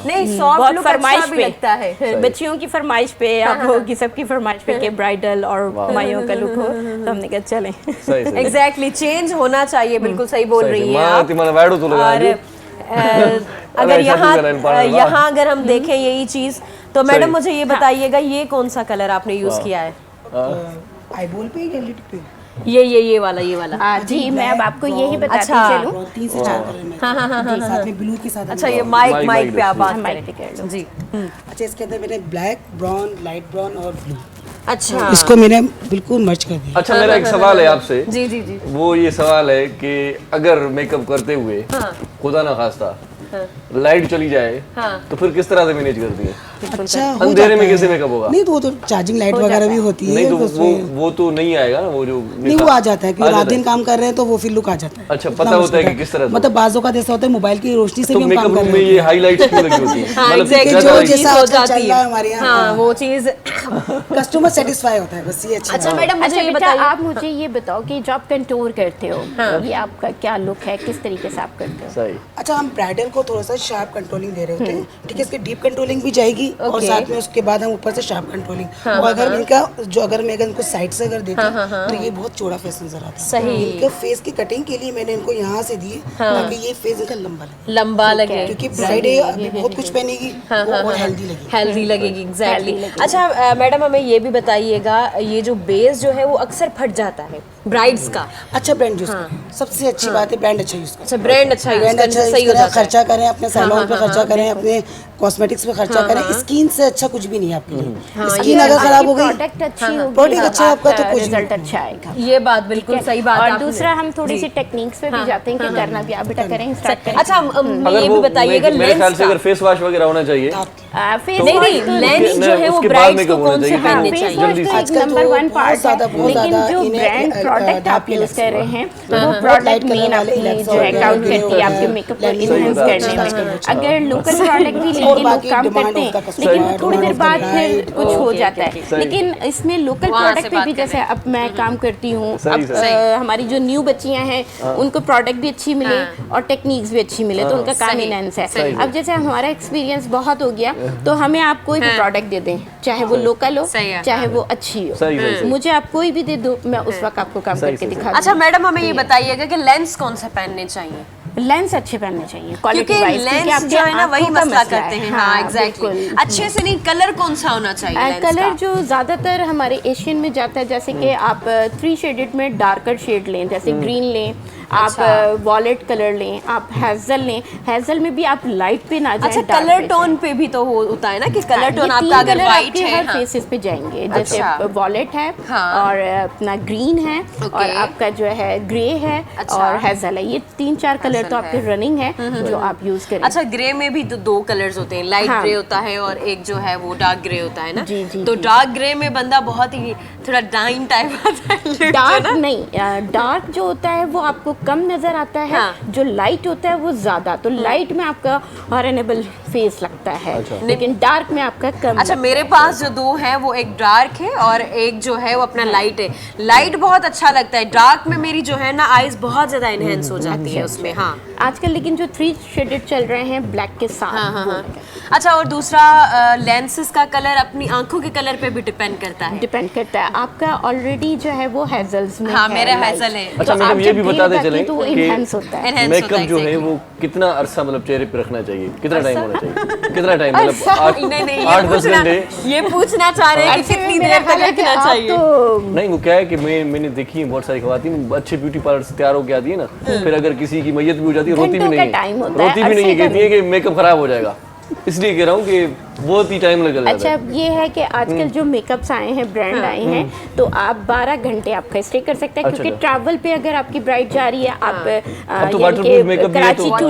नहीं सॉफ्ट लुक फरमाइश भी लगता है, बच्चियों की फरमाइश पे, आप लोगों की सबकी फरमाइश पे कि ब्राइडल और माइयों का लुक हो, तो हमने कहा चलें। एग्जैक्टली, चेंज होना चाहिए। बिल्कुल सही बोल रही हैं आप। और अगर यहाँ अगर हम देखें यही चीज, तो मैडम मुझे ये बताइएगा ये कौन सा कलर आपने यूज किया है? आईबॉल पे या लिट पे? ये वाला। जी मैं अब आपको यही बताती चलूं। 3 से 4 कलर में। हाँ, साथ में ब्लू के साथ। अच्छा, ये माइक पे आप बात करें जी। अच्छा, इसके अंदर मैंने ब्लैक, ब्राउन, लाइट ब्राउन और ब्लू, अच्छा इसको मैंने बिल्कुल मर्ज कर दिया। अच्छा, मेरा एक सवाल है आपसे। जी। वो ये सवाल है कि अगर मेकअप करते हुए खुदा ना खास्ता लाइट चली जाए तो फिर किस तरह से मैनेज करती है? अच्छा, अंधेरे में कैसे मेकअप होगा? नहीं, तो वो तो चार्जिंग लाइट वगैरह भी होती है। नहीं तो वो तो नहीं आएगा ना, वो जो नहीं वो आ जाता है, क्योंकि रात दिन काम कर रहे हैं तो वो फिर लुक आ जाता है। अच्छा, पता होता है कि किस तरह से, मतलब बाजों का जैसा होता है मोबाइल की रोशनी से तो भी हम काम कर रहे में हैं। ये हाईलाइट्स क्यों लगी होती है? हाँ, जो जैसा चल रहा है हमारे यहाँ, हाँ, वो चीज कस्टमर सेटिस्फाई होता है, बस ये अच्छा। अच्छा मैडम, मुझे ये बेटा बताइए, आप मुझे ये बताओ कि जब कंटूर करते हो ये आपका क्या लुक है, किस तरीके से आप करते हो? सही। अच्छा, हम ब्राइडल को थोड़ा सा शार्प कंट्रोलिंग दे रहे होते हैं, ठीक है, इसकी डीप कंट्रोलिंग भी जाएगी और साथ में उसके बाद हम ऊपर से शार्प कंट्रोलिंग। और अगर इनका जो अगर मैं इनको साइड से अगर देती हूँ तो ये बहुत चौड़ा फेस नजर आता है। सही। इनके फेस की कटिंग के लिए मैंने इनको यहाँ से दी ताकि ये फेस इनका लंबा लगे, क्योंकि ब्राइड है बहुत कुछ पहनेगी और हेल्दी लगेगी। एग्जैक्टली। अच्छा मैडम, हमें ये भी बताइएगा, ये जो बेस जो है वो अक्सर फट जाता है ब्राइड्स का। अच्छा ब्रांड यूज करें, सबसे अच्छी बात है ब्रांड अच्छा यूज करें। अच्छा, ब्रांड अच्छा यूज ब्रांड करने अच्छा से सही हो यूज जाता है। खर्चा करें, अपने सैलून पे खर्चा करें, अपने कॉस्मेटिक्स पे खर्चा करें। स्किन से अच्छा कुछ भी नहीं है आपके लिए। स्किन अगर खराब हो गई, प्रोडक्ट अच्छी होगी, प्रोडक्ट अच्छा है आपका तो कुछ रिजल्ट अच्छा आएगा। ये बात बिल्कुल सही बात और आपने- दूसरा हम थोड़ी सी टेक्निक्स पे भी जाते हैं कि करना भी। आप बेटा करें, स्टार्ट करें। अच्छा, ये भी वो बताइएगा मेरे ख्याल लेंस से का। अगर फेस वॉश वगैरह होना चाहिए फेस नहीं वॉश नहीं, तो लेंस जो है वो उसके बाद ब्राइड्स makeup को होना कौन से चाहिए। पहनने फेस चाहिए? वॉश जल्दी तो से। एक नंबर वन पार्ट है, लेकिन जो ब्रांड प्रोडक्ट आप यूज कर रहे हैं वो प्रोडक्ट मेन आपकी जो है काउंट करती है आपके मेकअप को इनहेंस करने में। अगर लोकल प्रोडक्ट भी लेके लोग काम करते हैं, लेकिन थोड़ी देर बाद फिर कुछ हो जाता है। लेकिन इसमें लोकल प्रोडक्ट पे भी, जैसे अब मैं काम करती हूँ, अब हमारी जो न्यू बच्चियां हैं उनको प्रोडक्ट भी अच्छी मिले और टेक्निक्स भी अच्छी मिले, तो उनका काम इनहेंस है। अब जैसे हमारा एक्सपीरियंस बहुत हो गया, तो हमें आप कोई भी प्रोडक्ट दे दें, चाहे वो लोकल हो चाहे वो अच्छी हो, मुझे आप कोई भी दे दो, मैं उस वक्त आपको काम करके दिखा दूंगी। अच्छा मैडम, हमें ये बताइएगा कि लेंस कौन से पहनने चाहिए? लेंस अच्छे पहनने चाहिए, क्वालिटी क्योंकि वाइज, लेंस जो है ना वही मसला करते हैं। हाँ एग्जैक्टली। अच्छे से नहीं, कलर कौन सा होना चाहिए लेंस कलर का? जो ज़्यादातर हमारे एशियन में जाता है, जैसे कि आप 3 शेडेड में डार्कर शेड लें, जैसे ग्रीन लें, आप वॉलेट कलर लें, आप हेजल लें। हेजल में भी आप लाइट पे ना जाएं। अच्छा, कलर टोन पे भी तो होता है ना कि कलर टोन आपका अगर वाइट है, हर फेसेस पे जाएंगे, जैसे वॉलेट है और अपना ग्रीन है और आपका जो है ग्रे है और हेजल है। ये 3-4 कलर तो आपके रनिंग है जो आप यूज करें। अच्छा, ग्रे में भी तो 2 कलर्स होते हैं, लाइट ग्रे होता है और एक जो है वो डार्क ग्रे होता है ना। तो डार्क ग्रे में बंदा बहुत ही थोड़ा डाइन टाइप आता है। डार्क नहीं, डार्क जो होता है वो आपको कम नजर आता है, जो लाइट होता है वो ज्यादा। तो लाइट में आपका हॉरेनेबल फेस लगता है, लेकिन डार्क में आपका कम। अच्छा, मेरे पास जो 2 हैं वो एक डार्क है और एक जो है वो अपना लाइट है। लाइट बहुत अच्छा लगता है, डार्क में मेरी जो है ना आईज बहुत ज्यादा इनहेंस हो जाती है उसमें। हाँ आजकल लेकिन जो 3 शेडेड चल रहे हैं ब्लैक के साथ। अच्छा, और दूसरा लेंसेज का कलर अपनी आंखों के कलर पे भी डिपेंड करता है। डिपेंड करता है, आपका ऑलरेडी जो है वो हेजल्स में हाँ, है, मेरा हेजल है। अच्छा मैडम, ये भी बताते चलें तो वो इनहेंस होता है। मेकअप जो है वो कितना अरसा मतलब चेहरे पे रखना चाहिए, कितना टाइम होना चाहिए, कितना टाइम मतलब 8-10 घंटे? ये पूछना चाह रहे हैं कि कितनी देर तक रखना चाहिए? नहीं, वो क्या है कि मैंने देखी है बहुत सारी खवातीन अच्छे ब्यूटी पार्लर से तैयार होकर आती है ना, फिर अगर किसी की मैयत भी हो जाती है, रोती भी नहीं है, कहती है कि मेकअप खराब हो जाएगा। इसलिए कह रहा हूँ कि बहुत ही टाइम लग जाता है। अच्छा, ये है कि आजकल जो मेकअप्स आए हैं, ब्रांड आए हैं, तो आप 12 घंटे आपका स्टे कर सकते हैं। क्योंकि ट्रैवल पे अगर आपकी ब्राइड जा रही है, आप कराची टू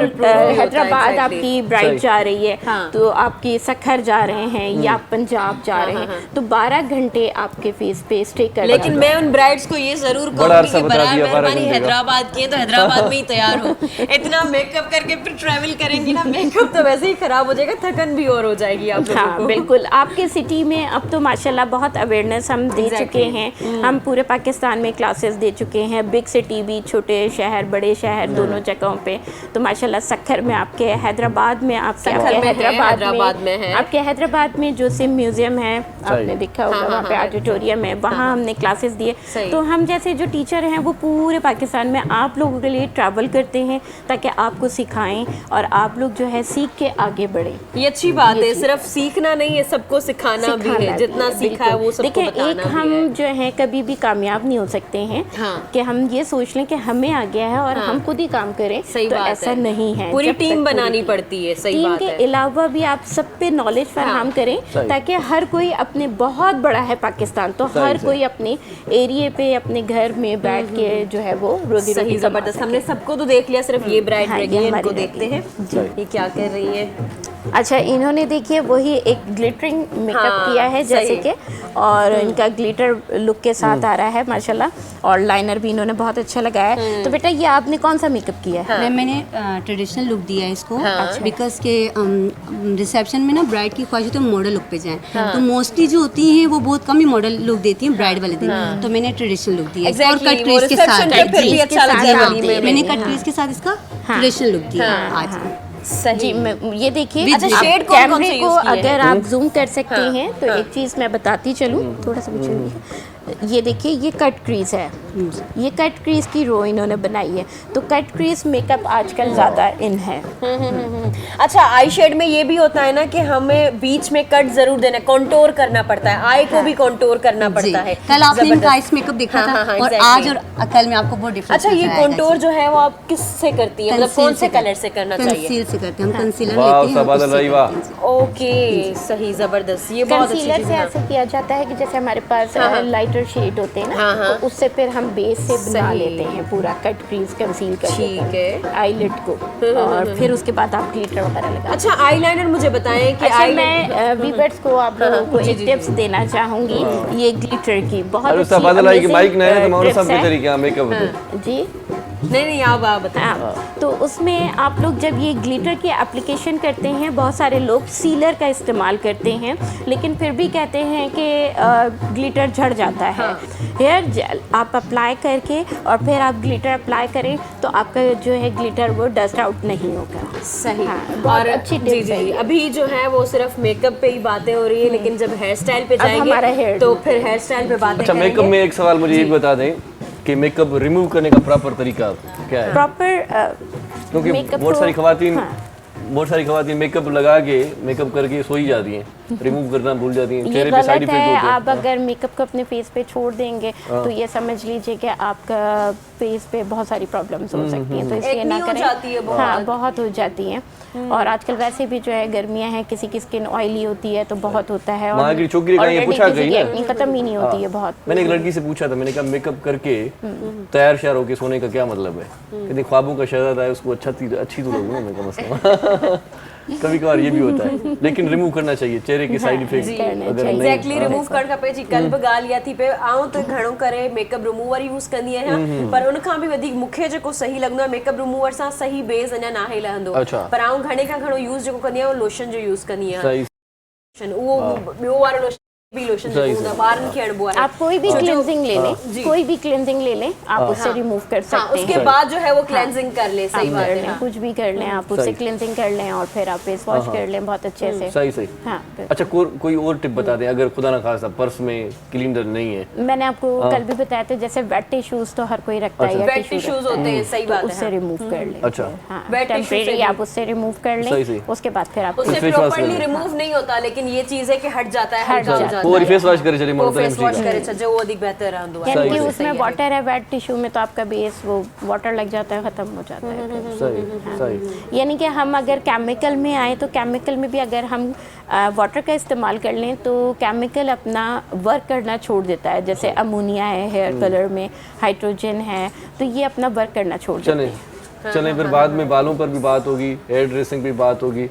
हैदराबाद आपकी ब्राइड जा रही है, तो आपकी सखर जा रहे हैं या पंजाब जा रहे हैं, तो 12 घंटे आपके फेस पे स्टे कर। लेकिन मैं उन ब्राइड्स को ये जरूर कहूंगी कि बराबर मेहरबानी हैदराबाद की है तो हैदराबाद में ही तैयार हो। इतना मेकअप करके फिर ट्रैवल करेंगी ना, मेकअप तो वैसे ही खराब हो जाएगा, थकन भी और हो जाएगी आप लोगों को। बिल्कुल। आपके सिटी में अब तो माशाल्लाह बहुत अवेयरनेस हम दे चुके हैं। हम पूरे पाकिस्तान में क्लासेस दे चुके हैं, बिग सिटी भी, छोटे शहर बड़े शहर दोनों जगहों पे। तो माशाल्लाह सखर में आपके, हैदराबाद में आपके, आपके हैदराबाद में जो सिम म्यूजियम है आपने देखा होगा, वहाँ पे ऑडिटोरियम है, वहाँ हमने क्लासेस दिए। तो हम जैसे जो टीचर हैं वो पूरे पाकिस्तान में आप लोगों के लिए ट्रैवल करते हैं ताकि आपको सिखाएं और आप लोग जो है सीख के आगे बढ़े। ये अच्छी बात है, सिर्फ सीखना नहीं है, सबको सिखाना भी है। जितना सीखा है वो सबको बताना भी है। एक हम जो है कभी भी कामयाब नहीं हो सकते हैं कि हम ये सोच लें कि हमें आ गया है और हम खुद ही काम करें, तो ऐसा नहीं है। पूरी टीम बनानी पड़ती है। सही बात है। टीम के अलावा भी आप सब पे नॉलेज फराहम करें ताकि हर कोई अपने, बहुत बड़ा है पाकिस्तान, तो हर कोई अपने एरिया पे अपने घर में बैठ के जो है वो रोजी रोटी। जबरदस्त। हमने सबको तो देख लिया, सिर्फ ये ब्राइड रही है, इनको देखते हैं ये क्या कर रही है। अच्छा, इन्होंने देखिए वही एक ग्लिटरिंग मेकअप किया है जैसे कि, और इनका ग्लिटर लुक के साथ आ रहा है माशाल्लाह, और लाइनर भी इन्होंने बहुत अच्छा लगाया है। तो बेटा ये आपने कौन सा मेकअप किया है? मैंने ट्रेडिशनल लुक दिया है इसको, बिकॉज के रिसेप्शन में ना ब्राइड की ख्वाहिश होती है मॉडल लुक पे जाएं, तो मोस्टली जो होती हैं वो बहुत कम ही मॉडल लुक देती हैं ब्राइड वाले दिन, तो मैंने ट्रेडिशनल लुक दिया है और कट ट्रेस के साथ। मैंने कट ट्रेस के साथ इसका ट्रेडिशनल लुक दिया आज। सही। ये देखिए, अच्छा, शेड कैमरे को अगर आप जूम कर सकते हैं तो एक चीज़ मैं बताती चलूँ, थोड़ा सा पीछे ये देखिए, ये कट क्रीज है, ये कट क्रीज की रो इन्होंने बनाई है। तो कट क्रीज मेकअप आजकल ज़्यादा इन है। अच्छा, आई शेड में ये भी होता है ना कि हमें बीच में कट जरूर देना, कंटूर करना पड़ता है, आई को भी कंटूर करना पड़ता है। कल आपने इनका आइस मेकअप देखा था और आज और कल में आपको बहुत डिफरेंस। अच्छा, ये कंटूर जो है वो आप किससे करती हैं, मतलब कौन से कलर से करना चाहिए? कंसील से करते हैं हम, कंसीलर वाह, लेते हैं सबादल उससे रही, वाह। करते हैं। ओके, सही, जबरदस्त, ये बहुत अच्छी कंसीलर चीज से है। ऐसे किया जाता है कि जैसे हमारे पास लाइटर शेड होते हैं ना, तो उससे फिर हम बेस से बना लेते हैं पूरा कट क्रीज कंसील कर देते ठीक है। आईलिड को, और फिर उसके बाद आप ग्लिटर वगैरह लगा। अच्छा, आईलाइनर मुझे बताएं कि अच्छा, मैं वीवर्स को आप लोगों को एक टिप्स देना चाहूंगी, ये ग्लिटर की बहुत अरे अच्छी सबादल आई की amazing, माइक नहीं है तो मानो tips सब है। तरीके का मेकअप होते जी नहीं, आप बताएं। हाँ, तो उसमें आप लोग जब ये ग्लिटर की एप्लीकेशन करते हैं, बहुत सारे लोग सीलर का इस्तेमाल करते हैं, लेकिन फिर भी कहते हैं कि ग्लिटर झड़ जाता है। हेयर जेल आप अप्लाई करके और फिर आप ग्लिटर अप्लाई करें तो आपका जो है ग्लिटर वो डस्ट आउट नहीं होगा। सही। हाँ, बहुत अच्छी जी टिप्स जी है जी, ये। अभी जो है वो सिर्फ मेकअप पे ही बातें हो रही है, लेकिन जब हेयर स्टाइल पे अब हमारा जाएंगे hair तो do। फिर हेयर स्टाइल पे बातें अच्छा, मेकअप में एक सवाल मुझे ये भी बता दें कि मेकअप रिमूव करने का प्रॉपर तरीका क्या है? प्रॉपर क्योंकि बहुत सारी खवातीन मेकअप लगा के मेकअप करके सो ही जाती हैं, रिमूव करना भूल जाती हैं, ये चेहरे पे साइड गलत इफेक्ट है। होते हैं। आप अगर मेकअप को अपने फेस पे छोड़ देंगे तो ये समझ लीजिए कि आपका फेस पे बहुत सारी प्रॉब्लम्स हो सकती हैं, तो इसलिए ना Acne हो करें। जाती है बहुत। हाँ, बहुत हो जाती हैं। और आजकल वैसे भी जो है गर्मियां हैं, किसी की स्किन ऑयली होती है तो बहुत होता है। वहाँ की छोकरी का ये already पूछा किसी गई की ना। acne खत्म ही नहीं होती है बहुत। मैंने एक लड़की से पूछा था, मैंने कहा मेकअप करके तैयार श्यार होके सोने का क्या मतलब है? कहती ख्वाबों का शहजादा है, उसको अच्छी तो लगूँ ना, मैं कम से कम। कभी कभार ये भी होता है, लेकिन रिमूव करना चाहिए चेहरे के साइड इफेक्ट अगर नहीं। एग्जैक्टली, रिमूव करण खपे जी। कल्ब ॻाल्हि इहा थी पे आऊं त घणो करे मेकअप रिमूवर यूज़ कंदी आहियां, पर उन खां बि वधीक मूंखे जेको सही लॻंदो आहे, मेकअप रिमूवर सां सही बेस अञा नाहे लहंदो, अच्छा। पर आऊं घणे खां घणो यूज़ जेको कंदी आहियां उहो लोशन जो यूज़ कंदी आहियां। सही। उहो ॿियो वारो लोशन भी लोशन जेको हूंदो आहे ॿारनि खे हणिबो आहे। आप कोई भी क्लिनजिंग ले लें, कोई भी क्लिनजिंग ले लें, आप उससे रिमूव कर हाँ, सकते उसके हैं। बाद जो है वो क्लेंजिंग कर ले। सही आप बात कर है। लें, कुछ भी कर लें, आप उससे क्लिनजिंग कर लें और फिर आप फेस वॉश कर लें बहुत अच्छे से। सही। हाँ, फिर। अच्छा, कोई और टिप बता दें, अगर खुदा ना खास्ता पर्स में क्लीनर नहीं है? मैंने आपको कल भी बताया था, जैसे वेट टिश्यूज तो हर कोई रखता है, या वेट टिश्यूज होते हैं, सही बात है। उससे रिमूव कर लें। अच्छा। हाँ, Wet tissue से टेम्परेरी आप उससे रिमूव कर सही। लें, उसके बाद फिर आप उससे फेस वॉश प्रॉपर्ली कर रिमूव नहीं होता, लेकिन ये चीज है कि हट जाता है, हट जाता है। पूरी फेस वॉश करे चलिए वो मतलब फेस वॉश ठीक करे जो वो अधिक बेहतर रहंदो है। यानी कि सही, उसमें वाटर है वेट टिश्यू में, तो आपका बेस वो वाटर लग जाता है, खत्म हो जाता है फिर। सही। यानी कि हम अगर केमिकल में आए तो केमिकल में भी अगर हम वाटर का इस्तेमाल कर लें तो केमिकल अपना वर्क करना छोड़ देता है। जैसे अमोनिया है हेयर कलर में, हाइड्रोजन है, तो ये अपना वर्क करना छोड़ देते हैं। चले फिर बाद में बालों पर भी बात होगी, हेयर ड्रेसिंग पे बात होगी।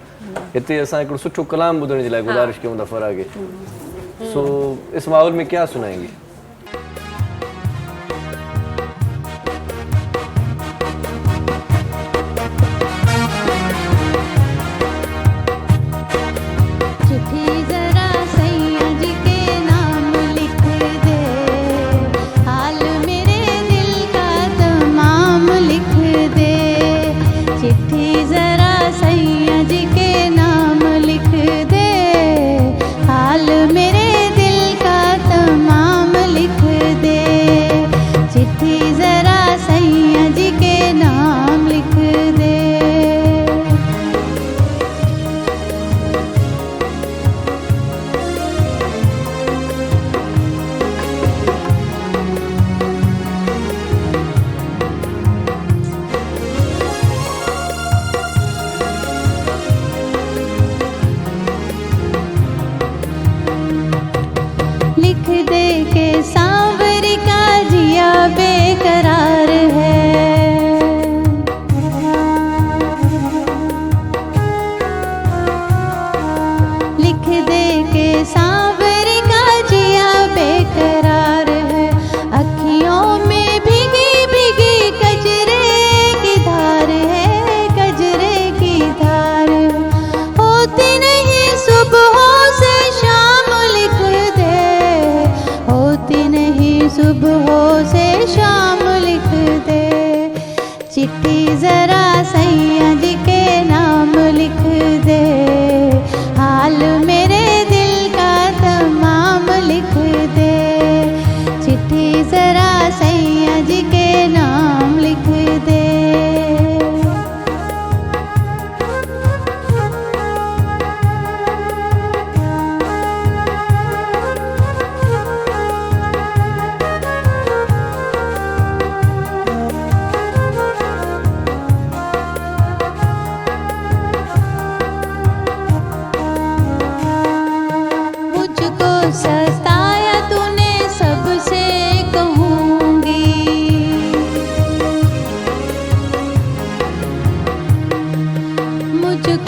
हिते असां हिकिड़ो सुठो कलाम ॿुधण जे लाइ गुज़ारिश कयूं था फराह खे। सो इस माहौल में क्या सुनाएंगे? चिट्ठी जरा सैया जी के नाम लिख दे, हाल मेरे दिल का तमाम लिख दे। चिट्ठी जरा सैया जी के नाम लिख दे, हाल मेरे दिल का तमाम लिख दे। चिट्ठी जरा सैया जी के नाम लिख दे।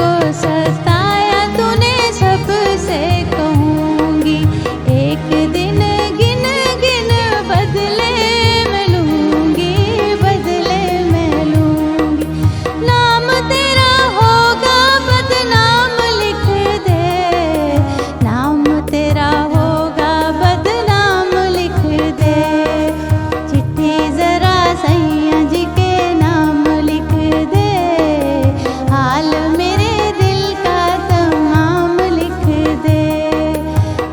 को सताया तूने सबसे कहूँगी, एक दिन गिन गिन बदले मैं लूँगी, बदले मैं लूँगी। नाम तेरा होगा बदनाम लिख दे, नाम तेरा होगा बदनाम लिख दे। चिट्ठी जरा सैया जी के नाम लिख दे, हाल मेरे दिल का तमाम लिख दे।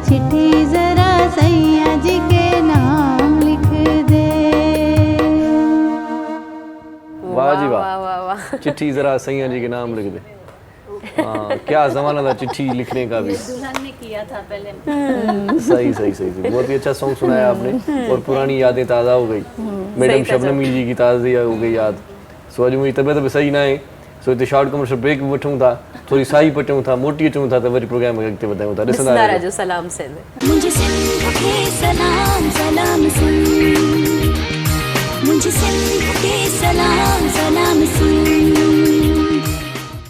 चिट्ठी जरा सैया जी के नाम लिख दे। वाह जी वाह, वाह वाह वाह। चिट्ठी जरा सैया जी के नाम लिख दे। हाँ, क्या जमाना था चिट्ठी लिखने का भी। दुल्हन ने किया था पहले। सही सही सही सही, बहुत ही अच्छा सॉन्ग सुनाया आपने और पुरानी यादें ताज़ा हो गई। मैडम शबनमी जी की ताज़ी हो गई याद। सो अॼु मुंहिंजी तबियत बि सही न आहे, सो हिते शॉर्ट कमर्शियल ब्रेक बि वठूं था, थोड़ी साई पटियूं था, मोटी अचूं था, त वरी प्रोग्राम खे अॻिते वधायूं था। ॾिसंदा ॾिसंदा रहिजो। रहिजो सलाम सिंध। मुझे सिंध के सलाम सलाम सिंध, मुझे सिंध के सलाम सलाम सिंध।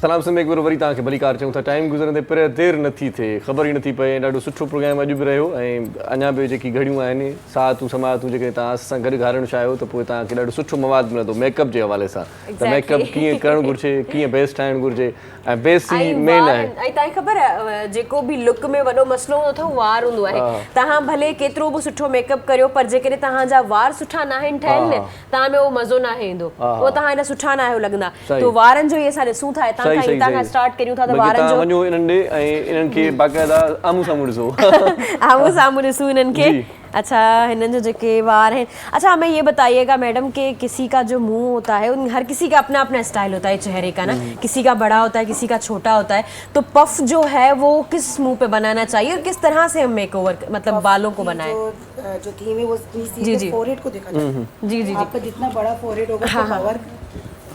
सलाम सिंध में एक बार वरी तव्हांखे भली कार चऊं था। टाइम गुज़रंदे पर देरि नथी थिए, ख़बर ई नथी पए। ॾाढो सुठो प्रोग्राम अॼु बि रहियो ऐं अञा बि जेकी घड़ियूं आहिनि सातूं समातूं जेके तव्हां असां गॾु घारणु चाहियो त पोइ तव्हांखे ॾाढो सुठो मवादु मिलंदो मेकअप जे हवाले सां। त मेकअप कीअं करणु घुरिजे, कीअं बेस्ट ठाहिणु घुरिजे ऐं बेस्ट ई मेन आहे। ऐं तव्हांखे ख़बर आहे जेको बि लुक में वॾो मसलो हूंदो अथव वार हूंदो आहे। तव्हां भले केतिरो बि सुठो मेकअप करियो पर जेकॾहिं तव्हांजा वार सुठा न आहिनि ठहियल न, तव्हां में उहो मज़ो न ईंदो, उहो तव्हां हेॾा सुठा न आहियो लॻंदा। त वारनि जो इहे असां ॾिसूं था हितां खां स्टार्ट करियूं था त वारनि जो वञो इन्हनि ॾे ऐं इन्हनि खे बाक़ाइदा आम्हूं साम्हूं ॾिसो। आम्हूं साम्हूं ॾिसूं इन्हनि खे। अच्छा, हिननि जो जेके वार हैं। अच्छा, हमें ये बताइएगा मैडम कि किसी का जो मुंह होता है हर किसी का अपना अपना स्टाइल होता है चेहरे का ना, किसी का बड़ा होता है, किसी का छोटा होता है। तो पफ जो है वो किस मुंह पे बनाना चाहिए और किस तरह से हम मेकओवर मतलब बालों को बनाएं? जो थीम है वो जी। फोरहेड को देखा जाए। जी। आपका जितना बड़ा फोरहेड होगा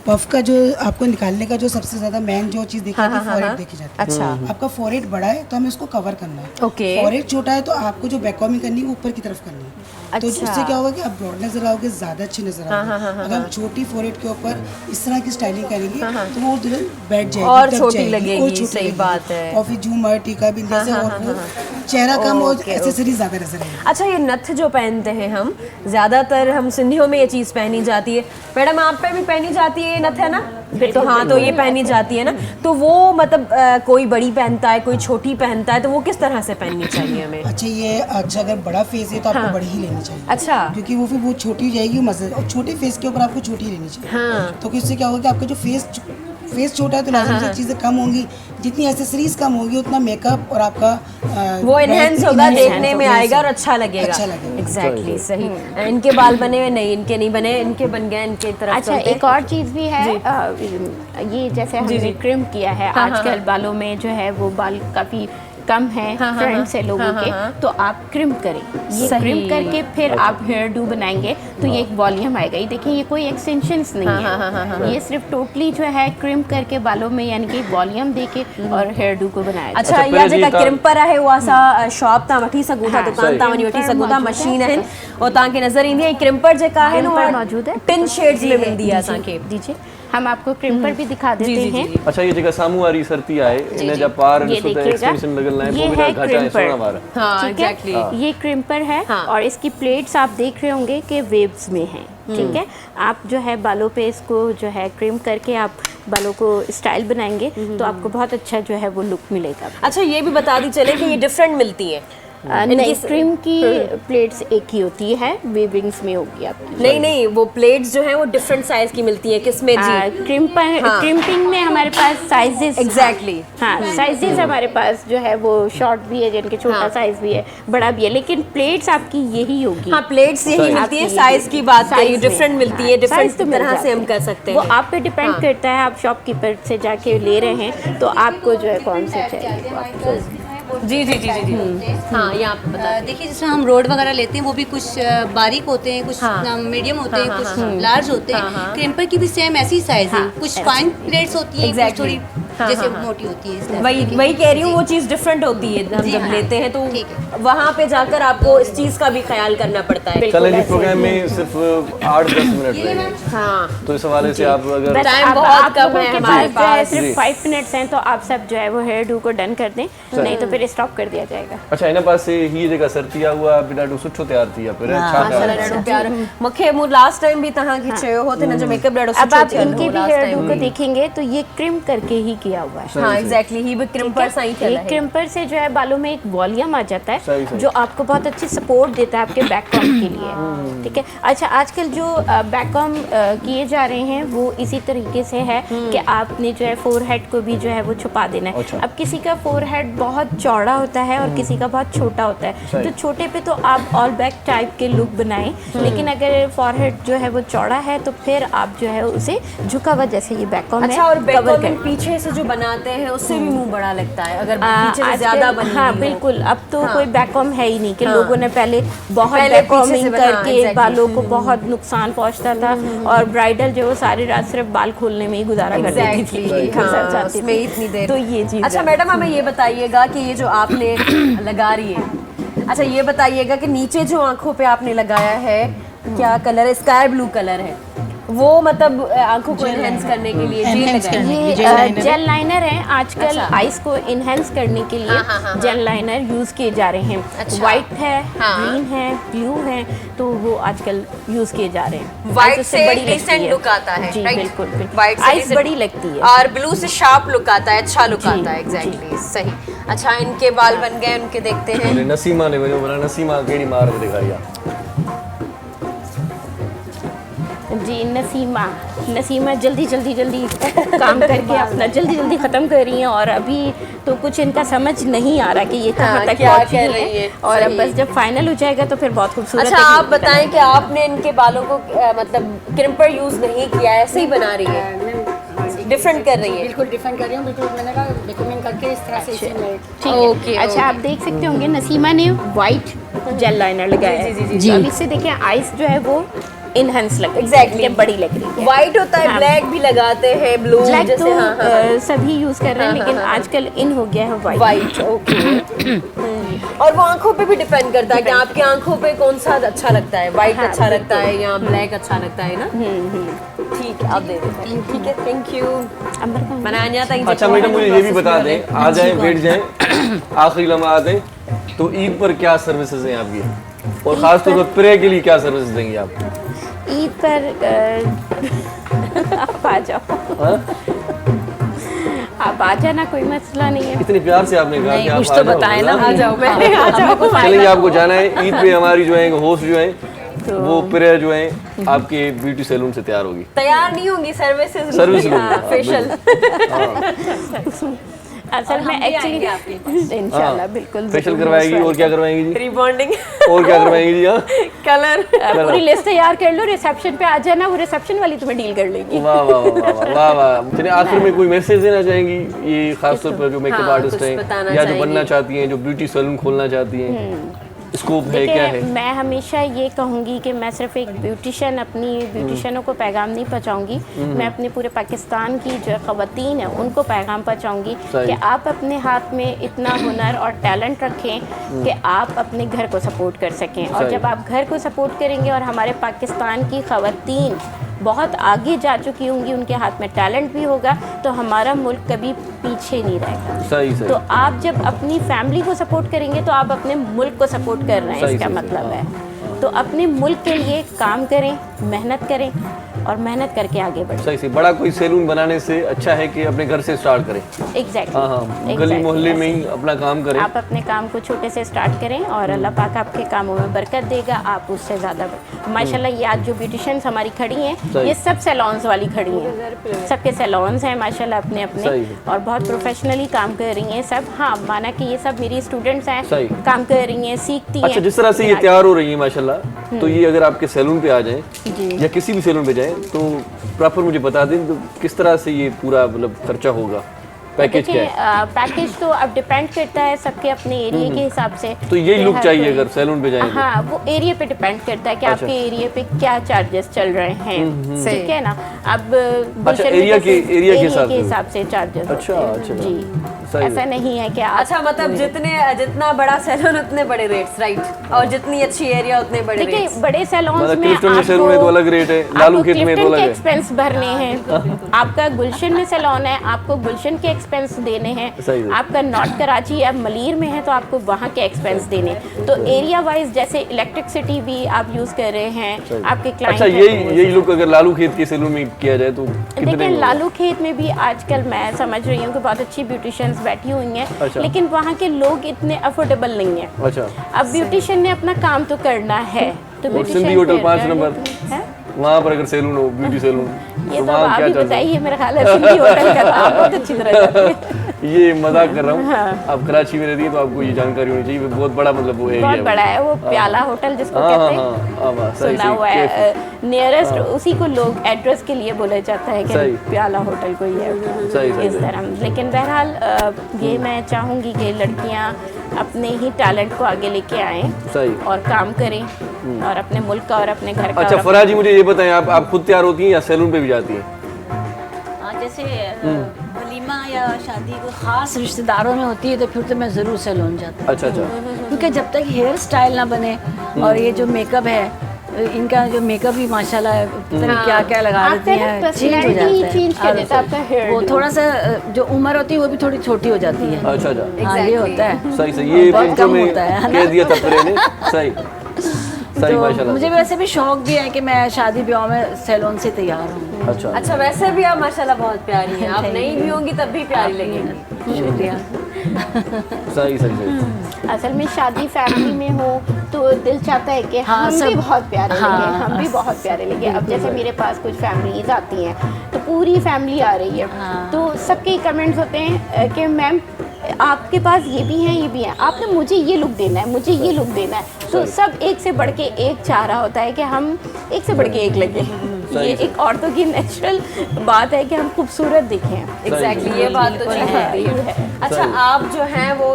पफ का जो आपको निकालने का जो सबसे ज्यादा मेन जो चीज देखी जाती है फोरहेड देखी जाती है। अच्छा, आपका फोरहेड बड़ा है तो हमें उसको कवर करना है। ओके। फोरहेड छोटा है तो आपको जो बैक कॉमिंग करनी है वो ऊपर की तरफ करनी है। तो उससे क्या होगा कि आप ब्रॉड नजर आओगे, ज्यादा अच्छी नजर आओगे। अगर हम छोटी फोरहेड के ऊपर इस तरह की स्टाइलिंग करेंगे तो वो दुल्हन बैठ जाएगी और छोटी लगेगी। सही बात है। और फिर झूमर टीका बिंदी से और चेहरा कम और एक्सेसरीज ज्यादा नजर आएगी। अच्छा, ये नथ जो पहनते हैं हम, ज्यादातर हम सिंधियों में ये चीज पहनी जाती है। मैडम आप पे भी पहनी जाती है ये नथ है ना? तो हाँ, तो ये पहनी जाती है ना। तो वो मतलब कोई बड़ी पहनता है, कोई छोटी पहनता है, तो वो किस तरह से पहननी चाहिए हमें? अच्छा, ये अच्छा अगर बड़ा फेस है तो आपको बड़ी ही लेनी चाहिए। अच्छा, क्योंकि वो फिर वो छोटी हो जाएगी मजे, और छोटे फेस के ऊपर आपको छोटी लेनी चाहिए। हाँ। तो इससे क्या होगा कि आपका जो फेस छोटा है तो लाजमी से चीजें कम होंगी, जितनी एक्सेसरीज कम होगी उतना मेकअप और आपका वो एनहेंस होगा, देखने में आएगा और अच्छा लगेगा। अच्छा लगेगा। एग्जैक्टली सही। इनके बाल बने हुए नहीं, इनके नहीं बने, इनके बन गए, इनके तरफ अच्छा, एक और चीज़ भी है। ये जैसे हमने क्रिम किया है, आजकल बालों में जो है वो बाल काफ़ी कम है फ्रंट से लोगों के, तो आप क्रिम करें। ये क्रिम करके फिर आप हेयर डू बनाएंगे तो ये एक वॉल्यूम आएगा। ये देखिए, ये कोई एक्सटेंशन्स नहीं है, ये सिर्फ टोटली जो है क्रिम करके बालों में यानी कि वॉल्यूम देके और हेयर डू को बनाया। अच्छा, या जेका क्रिम्पर है वो असां शॉप तां वठी सघूं था, दुकान तां वञी वठी सघूं था, मशीन आहिनि और तव्हांखे नज़र ईंदी आहे। क्रिम्पर जेका आहे क्रिम्पर मौजूद है, 10 शेड्स में मिलदी आहे असांखे। दीजिए, हम आपको क्रिम्पर भी दिखा देते हैं। अच्छा, ये जेका सामू वाली सर्ती आहे इन जा पार ॾिसो त एक्सटेंशन लगल है, ये है क्रिम्पर। हाँ, एग्जैक्टली, ये क्रिम्पर है और इसकी प्लेट्स आप देख रहे होंगे कि वेव्स में हैं। ठीक है, आप जो है बालों पे इसको जो है क्रिम करके आप बालों को स्टाइल बनाएंगे तो आपको बहुत अच्छा जो है वो लुक मिलेगा। अच्छा, ये भी बता दी चले कि ये डिफरेंट मिलती है। नहीं, क्रीम की प्लेट्स एक ही होती है, वेविंग्स में होगी आपकी। नहीं, वो प्लेट्स जो हैं वो डिफरेंट साइज की मिलती है। किसमें जी? क्रिम्पिंग में हमारे पास साइजेस। एग्जैक्टली, हाँ, साइजेस हमारे पास जो है वो शॉर्ट भी है, जिनके छोटा साइज भी है, बड़ा भी है, लेकिन प्लेट्स आपकी यही होगी। हाँ, प्लेट्स यही मिलती है। साइज की बात करिए, डिफरेंट मिलती है, डिफरेंट तरह से हम कर सकते हैं। वो आप पे डिपेंड करता है, आप शॉपकीपर से जाके ले रहे हैं तो आपको जो है कौन से चाहिए। जी जी जी जी जी हाँ यहाँ पे बता देखिए जैसे हम रोड वगैरह लेते हैं वो भी कुछ बारीक होते हैं, कुछ मीडियम होते हैं, कुछ लार्ज होते हैं। क्रिम्पर की भी सेम ऐसी साइज है, कुछ फाइन प्लेट्स होती हैं, कुछ थोड़ी जैसे मोटी होती है इस तरह वही कह रही हूँ, वो चीज़ डिफरेंट होती है हम जब लेते हैं तो वहाँ पे जाकर आपको इस चीज़ का भी ख्याल करना पड़ता है। चलें जी, प्रोग्राम में सिर्फ 8-10 मिनट रह गए। हाँ तो इस हवाले से आप अगर टाइम बहुत कम है हमारे पास, सिर्फ 5 मिनट्स हैं, तो आप सब जो है वो हेयर डू को डन कर दें, नहीं तो फिर स्टॉप कर दिया जाएगा। अच्छा इन पास से ही जगह सर्तिया हुआ बिना डू सुठो तैयार थी फिर अच्छा प्यार मुखे मु लास्ट टाइम भी तहां की चयो होते ना जो मेकअप ॾाढो अब आप इनके भी हेयर डू को देखेंगे तो ये क्रिम करके ही किया हुआ है। हाँ एग्जैक्टली, ही भी क्रिम्पर से ही चला है। क्रिम्पर से जो है बालों में एक वॉल्यूम आ जाता है सही। जो आपको बहुत अच्छी सपोर्ट देता है आपके बैक कॉम के लिए, ठीक है। अच्छा आजकल जो बैक कॉम किए जा रहे हैं वो इसी तरीके से है कि आपने जो है फोरहेड को भी जो है वो छुपा देना है। अच्छा। अब किसी का फोरहेड बहुत चौड़ा होता है और किसी का बहुत छोटा होता है, तो छोटे पे तो आप ऑल बैक टाइप के लुक बनाएं, लेकिन अगर फोरहेड जो है वो चौड़ा है तो फिर आप जो है उसे झुका हुआ जैसे ये बैक कॉम है। अच्छा और बैक cover कॉम करें। पीछे से जो बनाते हैं उससे भी मुंह बड़ा लगता है अगर पीछे से ज्यादा बनी हाँ हुई हो। बिल्कुल, अब तो कोई बैक कॉम है ही नहीं कि लोगों ने पहले बहुत पहले बैक पीछे से कॉमिंग बना, करके exactly। बालों को बहुत नुकसान पहुंचता था और ब्राइडल जो वो सारी रात सिर्फ बाल खोलने में ही गुजारा कर देती थी, गुजर जाती उसमें थी। इतनी देर। तो ये चीज़ अच्छा है। मैडम हमें ये बताइएगा कि ये जो आपने लगा रही है, अच्छा ये बताइएगा कि नीचे जो आंखों पे आपने लगाया है क्या कलर है? स्काई ब्लू कलर है वो, मतलब आंखों को एनहेंस करने के लिए ये जेल लाइनर है। आजकल आईज को इनहेंस करने के लिए जेल लाइनर यूज किए जा रहे हैं। व्हाइट है, ग्रीन है, ब्लू है, तो वो आजकल यूज किए जा रहे हैं। व्हाइट से डिसेंट लुक आता है, जी राइट? बिल्कुल बिल्कुल, व्हाइट आईज बड़ी लगती है और ब्लू से शार्प लुक आता है, अच्छा लुक जी, आता है, एग्जैक्टली सही। अच्छा इनके बाल बन गए, उनके देखते हैं। नसीमा ने वजो बोला नसीमा केड़ी मार के दिखाई जी। नसीमा जल्दी काम करके अपना जल्दी ख़त्म कर रही हैं और अभी तो कुछ इनका समझ नहीं आ रहा कि ये कहाँ तक क्या पहुँच कर रही रही है, है, और अब सही। बस जब फाइनल हो जाएगा तो फिर बहुत खूबसूरत। अच्छा आप बताएं कि आपने इनके बालों को मतलब क्रिम्पर यूज नहीं किया, ऐसे ही बना रही है, डिफरेंट कर रही है? बिल्कुल डिफरेंट कर रही हूँ, बिल्कुल मैंने कहा रिकमेंड करके इस तरह से इसे मैं ठीक है। ओके, अच्छा आप देख सकते होंगे नसीमा ने वाइट जेल लाइनर लगाया है। जी। अब इससे देखिए आइस जो है वो इनहेंस लग Exactly। बड़ी लग रही है। व्हाइट होता है, ब्लैक भी लगाते हैं, ब्लू ब्लैक जैसे तो सभी यूज कर रहे हैं, लेकिन आजकल इन हो गया है वाइट। White, okay. और वो आंखों पे भी डिपेंड करता है कि आपकी आंखों पे कौन सा अच्छा लगता है, व्हाइट अच्छा लगता है या ब्लैक अच्छा लगता है ना? ठीक है, आप दे देते हैं। ठीक है, थैंक यू। बनाया जाता है। अच्छा मैडम मुझे ये भी बता दें, आ जाए बैठ जाए आखिरी लम्हा आ जाए तो ईद पर क्या सर्विसेज हैं आपकी और खास तौर पर प्रे के लिए क्या सर्विसेज देंगे आप? ईद पर आप आ जाओ, आप आ जाना, कोई मसला नहीं है। इतने प्यार से आपने कहा कि आप कुछ तो बताए ना, आ जाओ, मैंने आ जाओ। चलेंगे, आपको जाना है। ईद पे हमारी जो है होस्ट जो है वो प्रेयर जो है आपके ब्यूटी सैलून से तैयार होगी। तैयार नहीं होंगी, सर्विसेज सर्विस फेशियल। असल में एक्चुअली इंशाल्लाह बिल्कुल फेशियल करवाएगी और क्या करवाएंगी जी? रिबॉन्डिंग और क्या करवाएंगी जी? हाँ कलर पूरी लिस्ट तैयार कर लो, रिसेप्शन पे आ जाना, वो रिसेप्शन वाली तुम्हें डील कर लेगी। वाह वाह वाह वाह वाह वाह। चलिए आखिर में कोई मैसेज देना चाहेंगी ये खास तौर पर जो मेकअप आर्टिस्ट हैं या जो बनना चाहती हैं, जो ब्यूटी सैलून खोलना चाहती हैं, स्कोप है क्या है? मैं हमेशा ये कहूँगी कि मैं सिर्फ एक ब्यूटिशियन, अपनी ब्यूटिशियनों को पैगाम नहीं पहुँचाऊँगी, मैं अपने पूरे पाकिस्तान की जो ख़वातीन है उनको पैगाम पहुँचाऊँगी कि आप अपने हाथ में इतना हुनर और टैलेंट रखें कि आप अपने घर को सपोर्ट कर सकें, और जब आप घर को सपोर्ट करेंगे और हमारे पाकिस्तान की ख़वातीन बहुत आगे जा चुकी होंगी, उनके हाथ में टैलेंट भी होगा, तो हमारा मुल्क कभी पीछे नहीं रहेगा। सही सही। तो आप जब अपनी फैमिली को सपोर्ट करेंगे तो आप अपने मुल्क को सपोर्ट कर रहे हैं, इसका मतलब है। तो अपने मुल्क के लिए काम करें, मेहनत करें और मेहनत करके आगे बढ़ें। सही से बड़ा कोई सैलून बनाने से अच्छा है कि अपने घर से स्टार्ट करें। एग्जैक्टली। हाँ, गली मोहल्ले में ही अपना काम करें। आप अपने काम को छोटे से स्टार्ट करें और अल्लाह पाक आपके कामों में बरकत देगा, आप उससे ज़्यादा माशाल्लाह। ये आज जो ब्यूटिशियंस हमारी खड़ी हैं ये सब सैलून्स वाली खड़ी हैं, सबके सैलून्स हैं माशाल्लाह अपने अपने, और बहुत प्रोफेशनली काम कर रही हैं सब। हाँ, माना कि ये सब मेरी स्टूडेंट्स हैं, काम कर रही हैं, सीखती हैं। अच्छा, जिस तरह से ये तैयार हो रही है माशाल्लाह, तो ये अगर आपके सैलून पे आ जाएं या किसी भी सैलून पे जाएं तो प्रॉपर मुझे बता दें तो किस तरह से ये पूरा मतलब खर्चा होगा? पैकेज क्या है? पैकेज तो अब डिपेंड करता है सबके अपने एरिया के हिसाब से। तो यही लुक चाहिए अगर सैलून पे जाएं तो? हाँ, वो एरिया पे डिपेंड करता है कि अच्छा। आपके एरिया पे क्या चार्जेस चल रहे हैं, ठीक है ना। अब अच्छा, एरिया के हिसाब से चार्जेस। अच्छा जी, सही ऐसा नहीं है कि आप अच्छा, मतलब जितना बड़ा सैलून उतने बड़े रेट्स, राइट? और जितनी अच्छी एरिया उतने बड़े देखिए रेट्स। बड़े सैलून्स मतलब में क्लिफ्टन में सैलून है तो अलग रेट है, लालू खेत में तो अलग है। एक्सपेंस भरने हैं, आपका गुलशन में सैलून है, आपको गुलशन के एक्सपेंस देने हैं, सही है। आपका नॉर्थ कराची या मलीर में है तो आपको वहाँ के एक्सपेंस देने। तो एरिया वाइज जैसे इलेक्ट्रिसिटी भी आप यूज कर रहे हैं, आपके क्लाइंट। अच्छा, यही लुक अगर लालू खेत के सैलून में किया जाए तो कितने देखिए में? लालू खेत में भी आजकल मैं समझ रही हूँ कि बहुत अच्छी ब्यूटिशियंस बैठी हुई हैं, अच्छा। लेकिन वहाँ के लोग इतने अफोर्डेबल नहीं हैं। अच्छा, अब ब्यूटिशियन ने अपना काम तो करना है, तो और beautician सिंधी होटल के 5 रेट नंबर हैं। वहाँ पर अगर सैलून हो, ब्यूटी सैलून, ये तो तो वहाँ आप क्या ही चलता है? बताइए, मेरा ख्याल है सिंधी होटल का तो आप बहुत अच्छी तरह जानते हैं। ये मजाक कर रहा हूँ। आप कराची में रहती हैं तो आपको ये जानकारी होनी चाहिए, बहुत बड़ा मतलब वो एरिया बहुत बड़ा है वो प्याला होटल जिसको कहते हैं, सुना हुआ है। नियरेस्ट उसी को लोग एड्रेस के लिए बोला जाता है कि प्याला होटल कोई है इस तरह। लेकिन बहरहाल ये मैं चाहूँगी कि लड़कियाँ अपने ही टैलेंट को आगे लेके आएँ और काम करें और अपने मुल्क का और अपने घर का। अच्छा फराह जी, मुझे ये बताएं, आप खुद तैयार होती हैं या सैलून पे भी जाती हैं? जैसे वलीमा या शादी को खास रिश्तेदारों में होती है तो फिर तो मैं ज़रूर सैलून जाती हूँ। अच्छा, क्योंकि जब तक हेयर स्टाइल ना बने और ये जो मेकअप है, इनका जो मेकअप भी माशाल्लाह पता नहीं क्या क्या लगा देती हैं, चेंज हो जाता है। वो थोड़ा सा जो उम्र होती है वो भी थोड़ी छोटी हो जाती है। अच्छा, ये होता है। सही ये बहुत कम होता है कह दिया था प्रे ने। सही तो मुझे वैसे भी शौक भी है कि मैं शादी ब्याह में सैलून से तैयार हूँ। अच्छा, वैसे भी आप माशाल्लाह बहुत प्यारी हैं, आप नहीं भी होंगी तब भी प्यारी लगेंगी। शुक्रिया। सही। असल में शादी फैमिली में हो तो दिल चाहता है कि हम भी बहुत प्यारे लगे, हम भी बहुत प्यारे लगे। अब जैसे मेरे पास कुछ फैमिलीज आती हैं तो पूरी फैमिली आ रही है, तो सबके कमेंट्स होते हैं कि मैम आपके पास ये भी हैं, ये भी हैं, आपने मुझे ये लुक देना है, मुझे ये लुक देना है। तो सब एक से बढ़ के एक चाह रहा होता है कि हम एक से बढ़ के एक लगे। ये एक औरतों की नेचुरल बात है कि हम खूबसूरत दिखें। एग्जैक्टली, ये बात तो है। अच्छा, आप जो हैं वो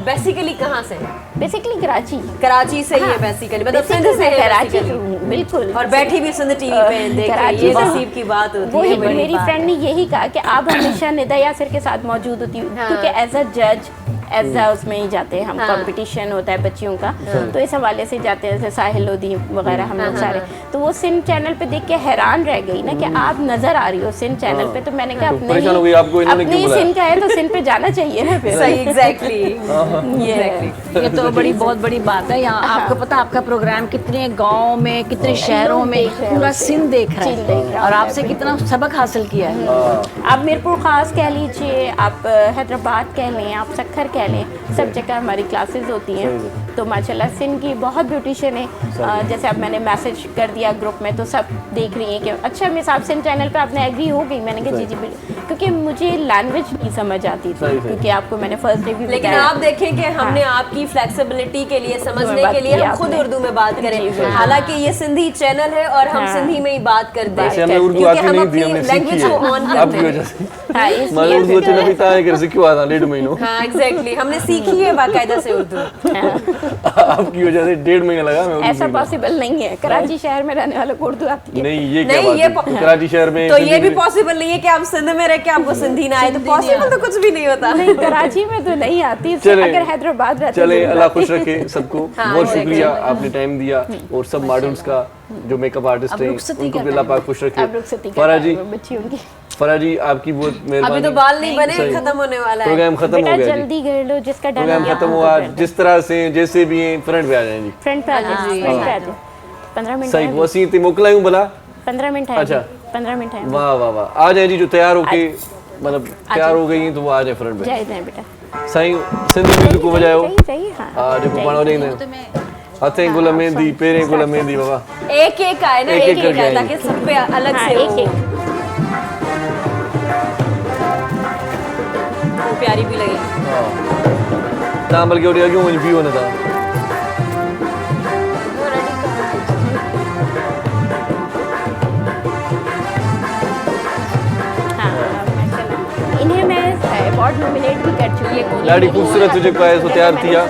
बेसिकली कहाँ से हैं? बेसिकली कराची से ही है बेसिकली, मतलब सिंध से है कराची, basically। बिल्कुल। और बैठी भी सिंध टीवी पे देख रही, ये नसीब की बात होती है। मेरी फ्रेंड ने यही कहा कि आप हमेशा निदा यासिर के साथ मौजूद होती हूँ, क्योंकि एज अ जज उसमें ही जाते हैं हम, कंपटीशन होता है बच्चियों का, तो इस हवाले से जाते हैं, जैसे साहिल लोधी वगैरह हम लोग सारे। तो वो सिंध चैनल पे देख के हैरान रह गई ना कि आप नजर आ रही हो सिंध चैनल पे। तो मैंने कहा अपने ही सिंध का है तो सिंध पे जाना चाहिए ना फिर। सही, एग्जैक्टली। ये तो बहुत बड़ी बात है। यहाँ आपको पता, आपका प्रोग्राम कितने गाँव में, कितने शहरों में, पूरा सिंध देख रहा है और आपसे कितना सबक हासिल किया है। आप मीरपुर खास कह लीजिए, आप हैदराबाद कह लें, आप सक्खर कह लें, सब जगह हमारी क्लासेस होती हैं। तो माशाल्लाह सिंध की बहुत ब्यूटिशियन है। जैसे अब मैंने मैसेज कर दिया ग्रुप में तो सब देख रही हैं कि अच्छा मिस आप सिंध चैनल पे आपने एग्री हो गई। मैंने कहा जी, क्योंकि मुझे लैंग्वेज नहीं समझ आती थी, क्योंकि आपको मैंने फर्स्ट डे भी बताया। लेकिन आप देखें कि हमने आपकी फ्लेक्सिबिलिटी के लिए, समझने के लिए हम खुद उर्दू में बात करें, हालांकि ये सिंधी चैनल है और हम सिंधी में ही बात करते हैं, क्योंकि हम अपनी लैंग्वेज को ऑन करते हैं। हाँ, एग्जैक्टली, हमने सीखी है बाकायदा से उर्दू। आपकी वजह से 1.5 महीना लगा। मैं ऐसा पॉसिबल नहीं है, कराची शहर में रहने वालों को उर्दू आती है। नहीं, ये क्या बात है? कराची शहर में तो ये भी पॉसिबल नहीं है कि आप सिंध में रह के आपको सिंधी ना आए, तो पॉसिबल तो कुछ भी नहीं होता। नहीं, कराची में तो नहीं आती, अगर हैदराबाद रहते। चले, अल्लाह खुश रखे सबको। बहुत शुक्रिया, आपने टाइम दिया और सब मॉडल्स का जो मेकअप आर्टिस्ट हैं उनको भी अल्लाह पाक खुश रखे। फराह जी आपकी बहुत मेहरबानी। अभी तो बाल नहीं बने, खत्म होने वाला है, प्रोग्राम खत्म हो गया। जल्दी कर लो, जिसका प्रोग्राम खत्म हुआ, जिस तरह से जैसे भी हैं फ्रंट पे आ जाएं जी। फ्रंट पे आ जाओ, 15 मिनट सही वसी ते मोकलायूं भला 15 मिनट है। अच्छा 15 मिनट है। वाह वाह वाह, आ जाए जी, जो तैयार होके मतलब तैयार हो गई हैं तो वो आ जाए फ्रंट पे। जाए बेटा सही सिंधी म्यूजिक को बजायो। सही हां, हां जो पाणो देने हथें गुल मेहंदी, पेरें गुल मेहंदी। बाबा एक आए ना, एक आए ताकि सब पे अलग से एक प्यारी भी लगे। ता बल्कि ओडी अगो वञी पियो न था। इन्हें मैं अवार्ड नॉमिनेट भी कर चुकी है। ॾाढी ख़ूबसूरत जेको आहे सो तयारु थी आहे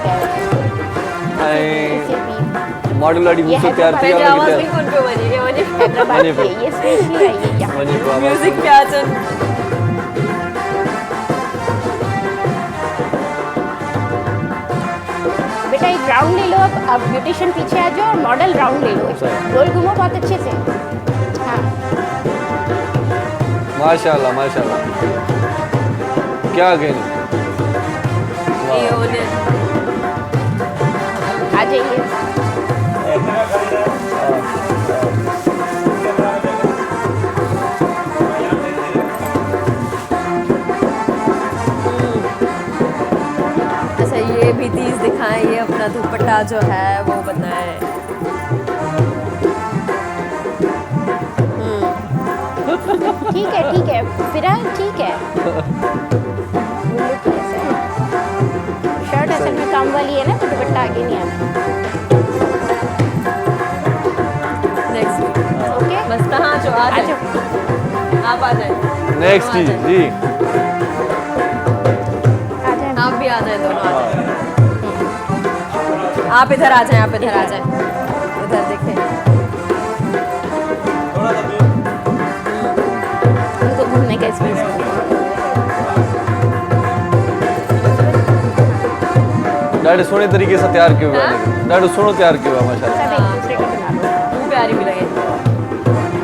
ऐं मॉडल ॾाढी ख़ूबसूरत तयारु थी पंहिंजी आहे आवाज़ बि कोन पियो वञे हैदराबाद वञे की पियो। है, ये स्पेशली आई है यहाँ। वञे पियो आवाज़। म्यूजिक पिया अचनि। बेटा एक राउंड ले लो, अब ब्यूटिशियन पीछे आ जाओ और मॉडल राउंड ले लो, गोल घूमो बहुत अच्छे से। हाँ माशाल्लाह माशाल्लाह, क्या कहने। ये होने आ जाइए। अच्छा ये भी चीज दिखाएं, ये अपना दुपट्टा जो है वो बताएं। ठीक है फिलहाल ठीक है। शर्ट असल में काम वाली है ना, तो दुपट्टा आगे नहीं आता। नेक्स्ट ओके बस कहाँ जो आ जाए, आप आ जाए, नेक्स्ट जी जी आ जाए। आप भी आ जाए, दोनों आ जाए। आप इधर आ जाए, आप इधर आ जाए, इधर देखें। उनको घूमने का स्पेस है। ॾाढे सुहिणे तरीक़े सां तयारु कयो आहे, ॾाढो सुहिणो तयारु कयो आहे माशाल्लाह। सब एक दूसरे के बना लो। वो प्यारी भी लगे।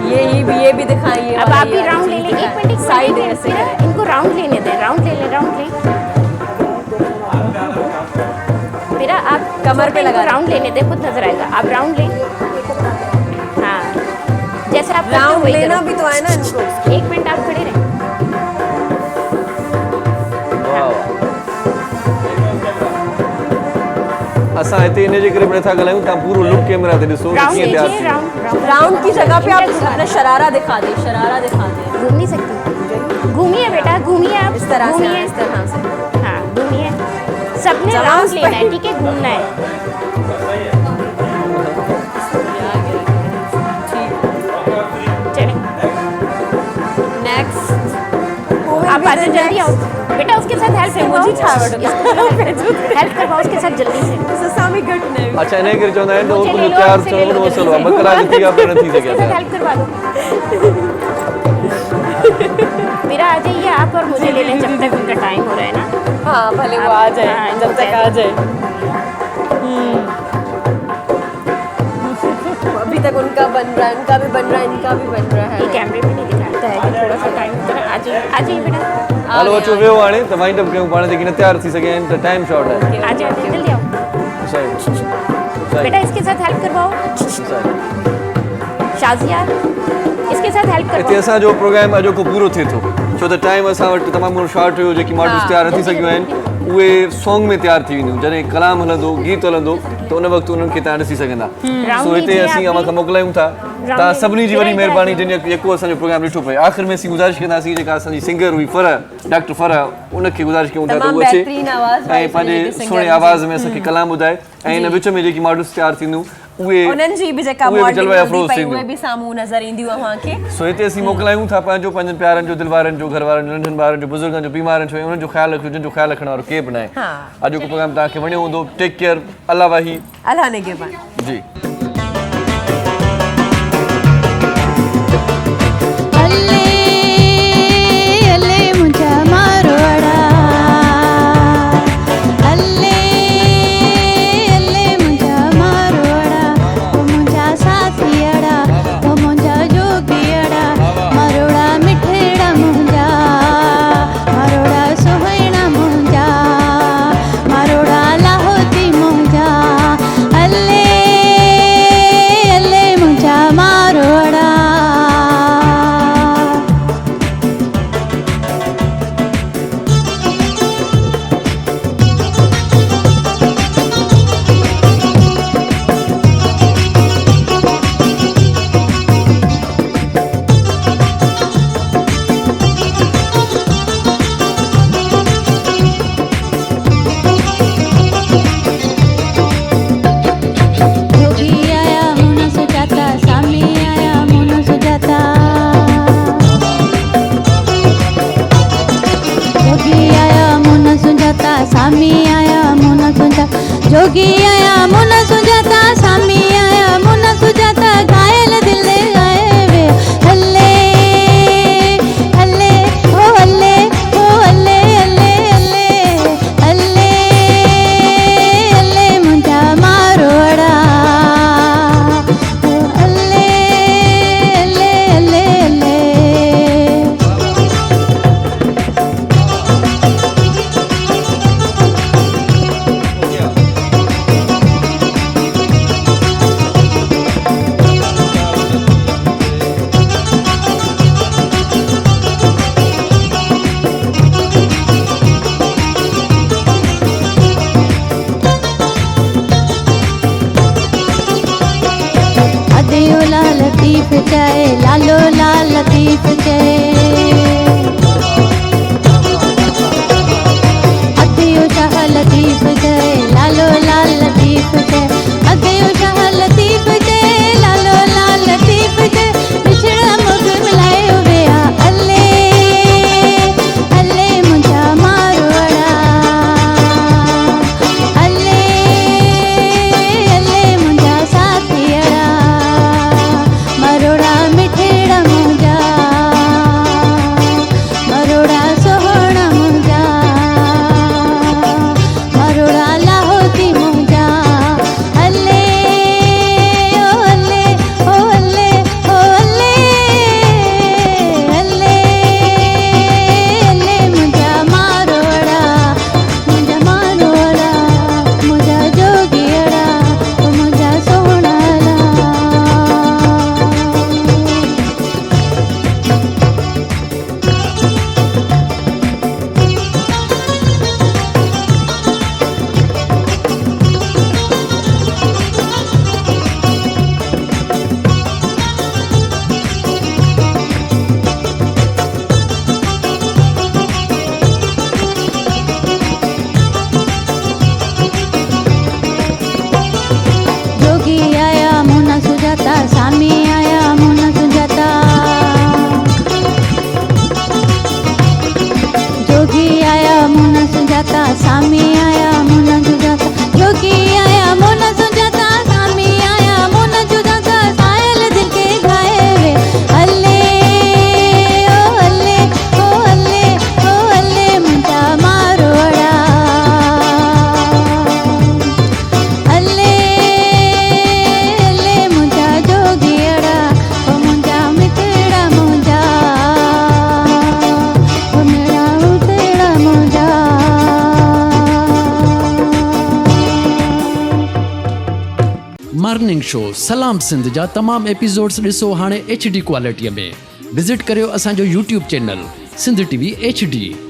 ये भी दिखाइए। अब आप भी राउंड ले लें, एक मिनट साइड ऐसे फिर इनको राउंड लेने दें, राउंड ले। फिर आप कमर पे लगा राउंड लेने दें, खुद नजर आएगा। आप राउंड लें। हाँ जैसे आप राउंड लेना भी तो है ना इनको। एक मिनट आप खड़े रहें। असां हिते इन जे करे बि नथा ॻाल्हायूं, तव्हां पूरो लुक कैमरा ते ॾिसो राउंड कीअं तयारु लीजिए, थी। राउंड की जगह पे आप अपना शरारा दिखा दे, शरारा दिखा दे। घूम नहीं सकती। घूमिए बेटा, घूमिए आप इस तरह से, घूमिए। इस तरह से। हाँ घूमिए, सबने राउंड लेना है, ठीक है, घूमना है। चलें नेक्स्ट आप आ जाओ, जल्दी आओ बेटा, उसके साथ हेल्प करवाओ, हेल्प करवाओ उसके साथ जल्दी से। ससामी गट ने अच्छा इन्हें करे चवंदा आहिनि त मुझे उहो ले लो, तयारु आपसे ले थियणो लो, न जल्दी मसलो आहे, से। ॿ कलाक थी विया पर न थी उसके सघिया साथ पिया। हेल्प करवा दो। मेरा आ जाइए आप और मुझे ले लें जब तक उनका टाइम हो रहा है ना। हाँ भले वो आ जाए, हाँ, जब तक आ जाए। अभी तक उनका बन रहा है, उनका भी बन रहा है, इनका भी बन रहा है। ये कैमरे में नहीं दिखाता है कि थोड़ा सा टाइम होता है। आ जाइए बेटा, हलो अचो वेहो हाणे त वाइंड अप कयूं, पाण जेकी न तयारु थी सघिया आहिनि त टाइम शॉर्ट आहे। आ जाओ जल्दी आओ सही बेटा, इसके साथ हेल्प करवाओ। शाजिया इसके साथ हेल्प हिते करवाओ। असांजो प्रोग्राम अॼोको पूरो थिए थो, छो त टाइम असां वटि तमामु शॉर्ट हुयो। जेकी मॉडल्स तयारु थी सघियूं आहिनि उहे सॉन्ग में तयारु थी वेंदियूं, जॾहिं कलाम हलंदो, गीत हलंदो त उन वक़्तु उन्हनि खे तव्हां ॾिसी सघंदा। सो हिते असीं अव्हां खां मोकिलायूं था, तव्हां सभिनी जी वॾी महिरबानी जिन जेको असांजो प्रोग्राम ॾिठो पए। आख़िर में असीं गुज़ारिश कंदासीं जेका असांजी सिंगर हुई फरह, डॉक्टर फरह, उनखे गुज़ारिश कयूं था त तमामु उहो अचे बहितरीन आवाज़ ऐं पंहिंजे सुहिणे आवाज़ में असांखे कलाम ॿुधाए, ऐं हिन विच में जेकी मॉडल्स तयारु थींदियूं उहे उन्हनि जी बि जेका उहे बि मॉडलिंग जलवा हलंदी अफ़रोज़ पई, थींदियूं। उहे बि साम्हूं नज़र ईंदियूं अव्हांखे। सो हिते असीं मोकिलायूं था पंहिंजनि प्यारनि जो, दिलवारनि जो, घर वारनि जो, नंढनि ॿारनि जो, बुज़ुर्गनि जो, बीमारनि जो, उन्हनि जो ख़्यालु रखियो जिन जो ख़्यालु रखण वारो केर बि न आहे। अॼोको प्रोग्राम तव्हांखे वणियो हूंदो। टेक केयर, अल्लाह वाही अल्लाह निगहबान जी। अल्ले सामी आया मुना सुजाता जोगी आया मुना सुजाता सामी आया मुना सुजाता घायल दिल गाए वे हल्ले हल्ले ओ हल्ले ओ हल्ले हल्ले हल्ले हल्ले हल्ले मुंजा मारोड़ा हल्ले हल्ले हल्ले हल्ले अदियो ला लतीफ चाहे लालो ला लतीफ चाहे अदियो शाह लतीफ चाहे लालो ला लतीफ चाहे अदियो शाह लतीफ चाहे लालो ला लतीफ चाहे बिछड़ा मुख मिलाए हुए अल्ले अल्ले मुंजा मारोड़ा अल्ले अल्ले मुंजा साथियड़ा मरोड़ा मिठेड़ा मुंजा मरोड़ा सोहणा मुंजा मरोड़ा लाहोती मुंजा अल्ले ओ अल्ले ओ अल्ले ओ अल्ले अल्ले अल्ले मुंजा मारोड़ा मुंजा जोगियड़ा ओ मुंजा सोहणाला जोगी आया मुना सुजाता सामी आया मुना सुजाता जोगी आया मुना सुजाता सामी आया मुना सुजाता जोगी आया मुना सुजाता सामी आया मुना सुजाता सायल दिल के घाये वे हल्ले ओ हल्ले ओ हल्ले ओ हल्ले मुंजा मारोड़ा अल्ले अल्ले मुंजा जोगियड़ा ओ मुंजा मिठड़ा मुंजा ओ मेरा उठड़ा मुंजा मॉर्निंग शो सलाम सिंध जा तमाम एपिसोड्स ॾिसो हाणे HD क्वालिटीअ में विज़िट करियो असांजो YouTube channel Sindh TV HD।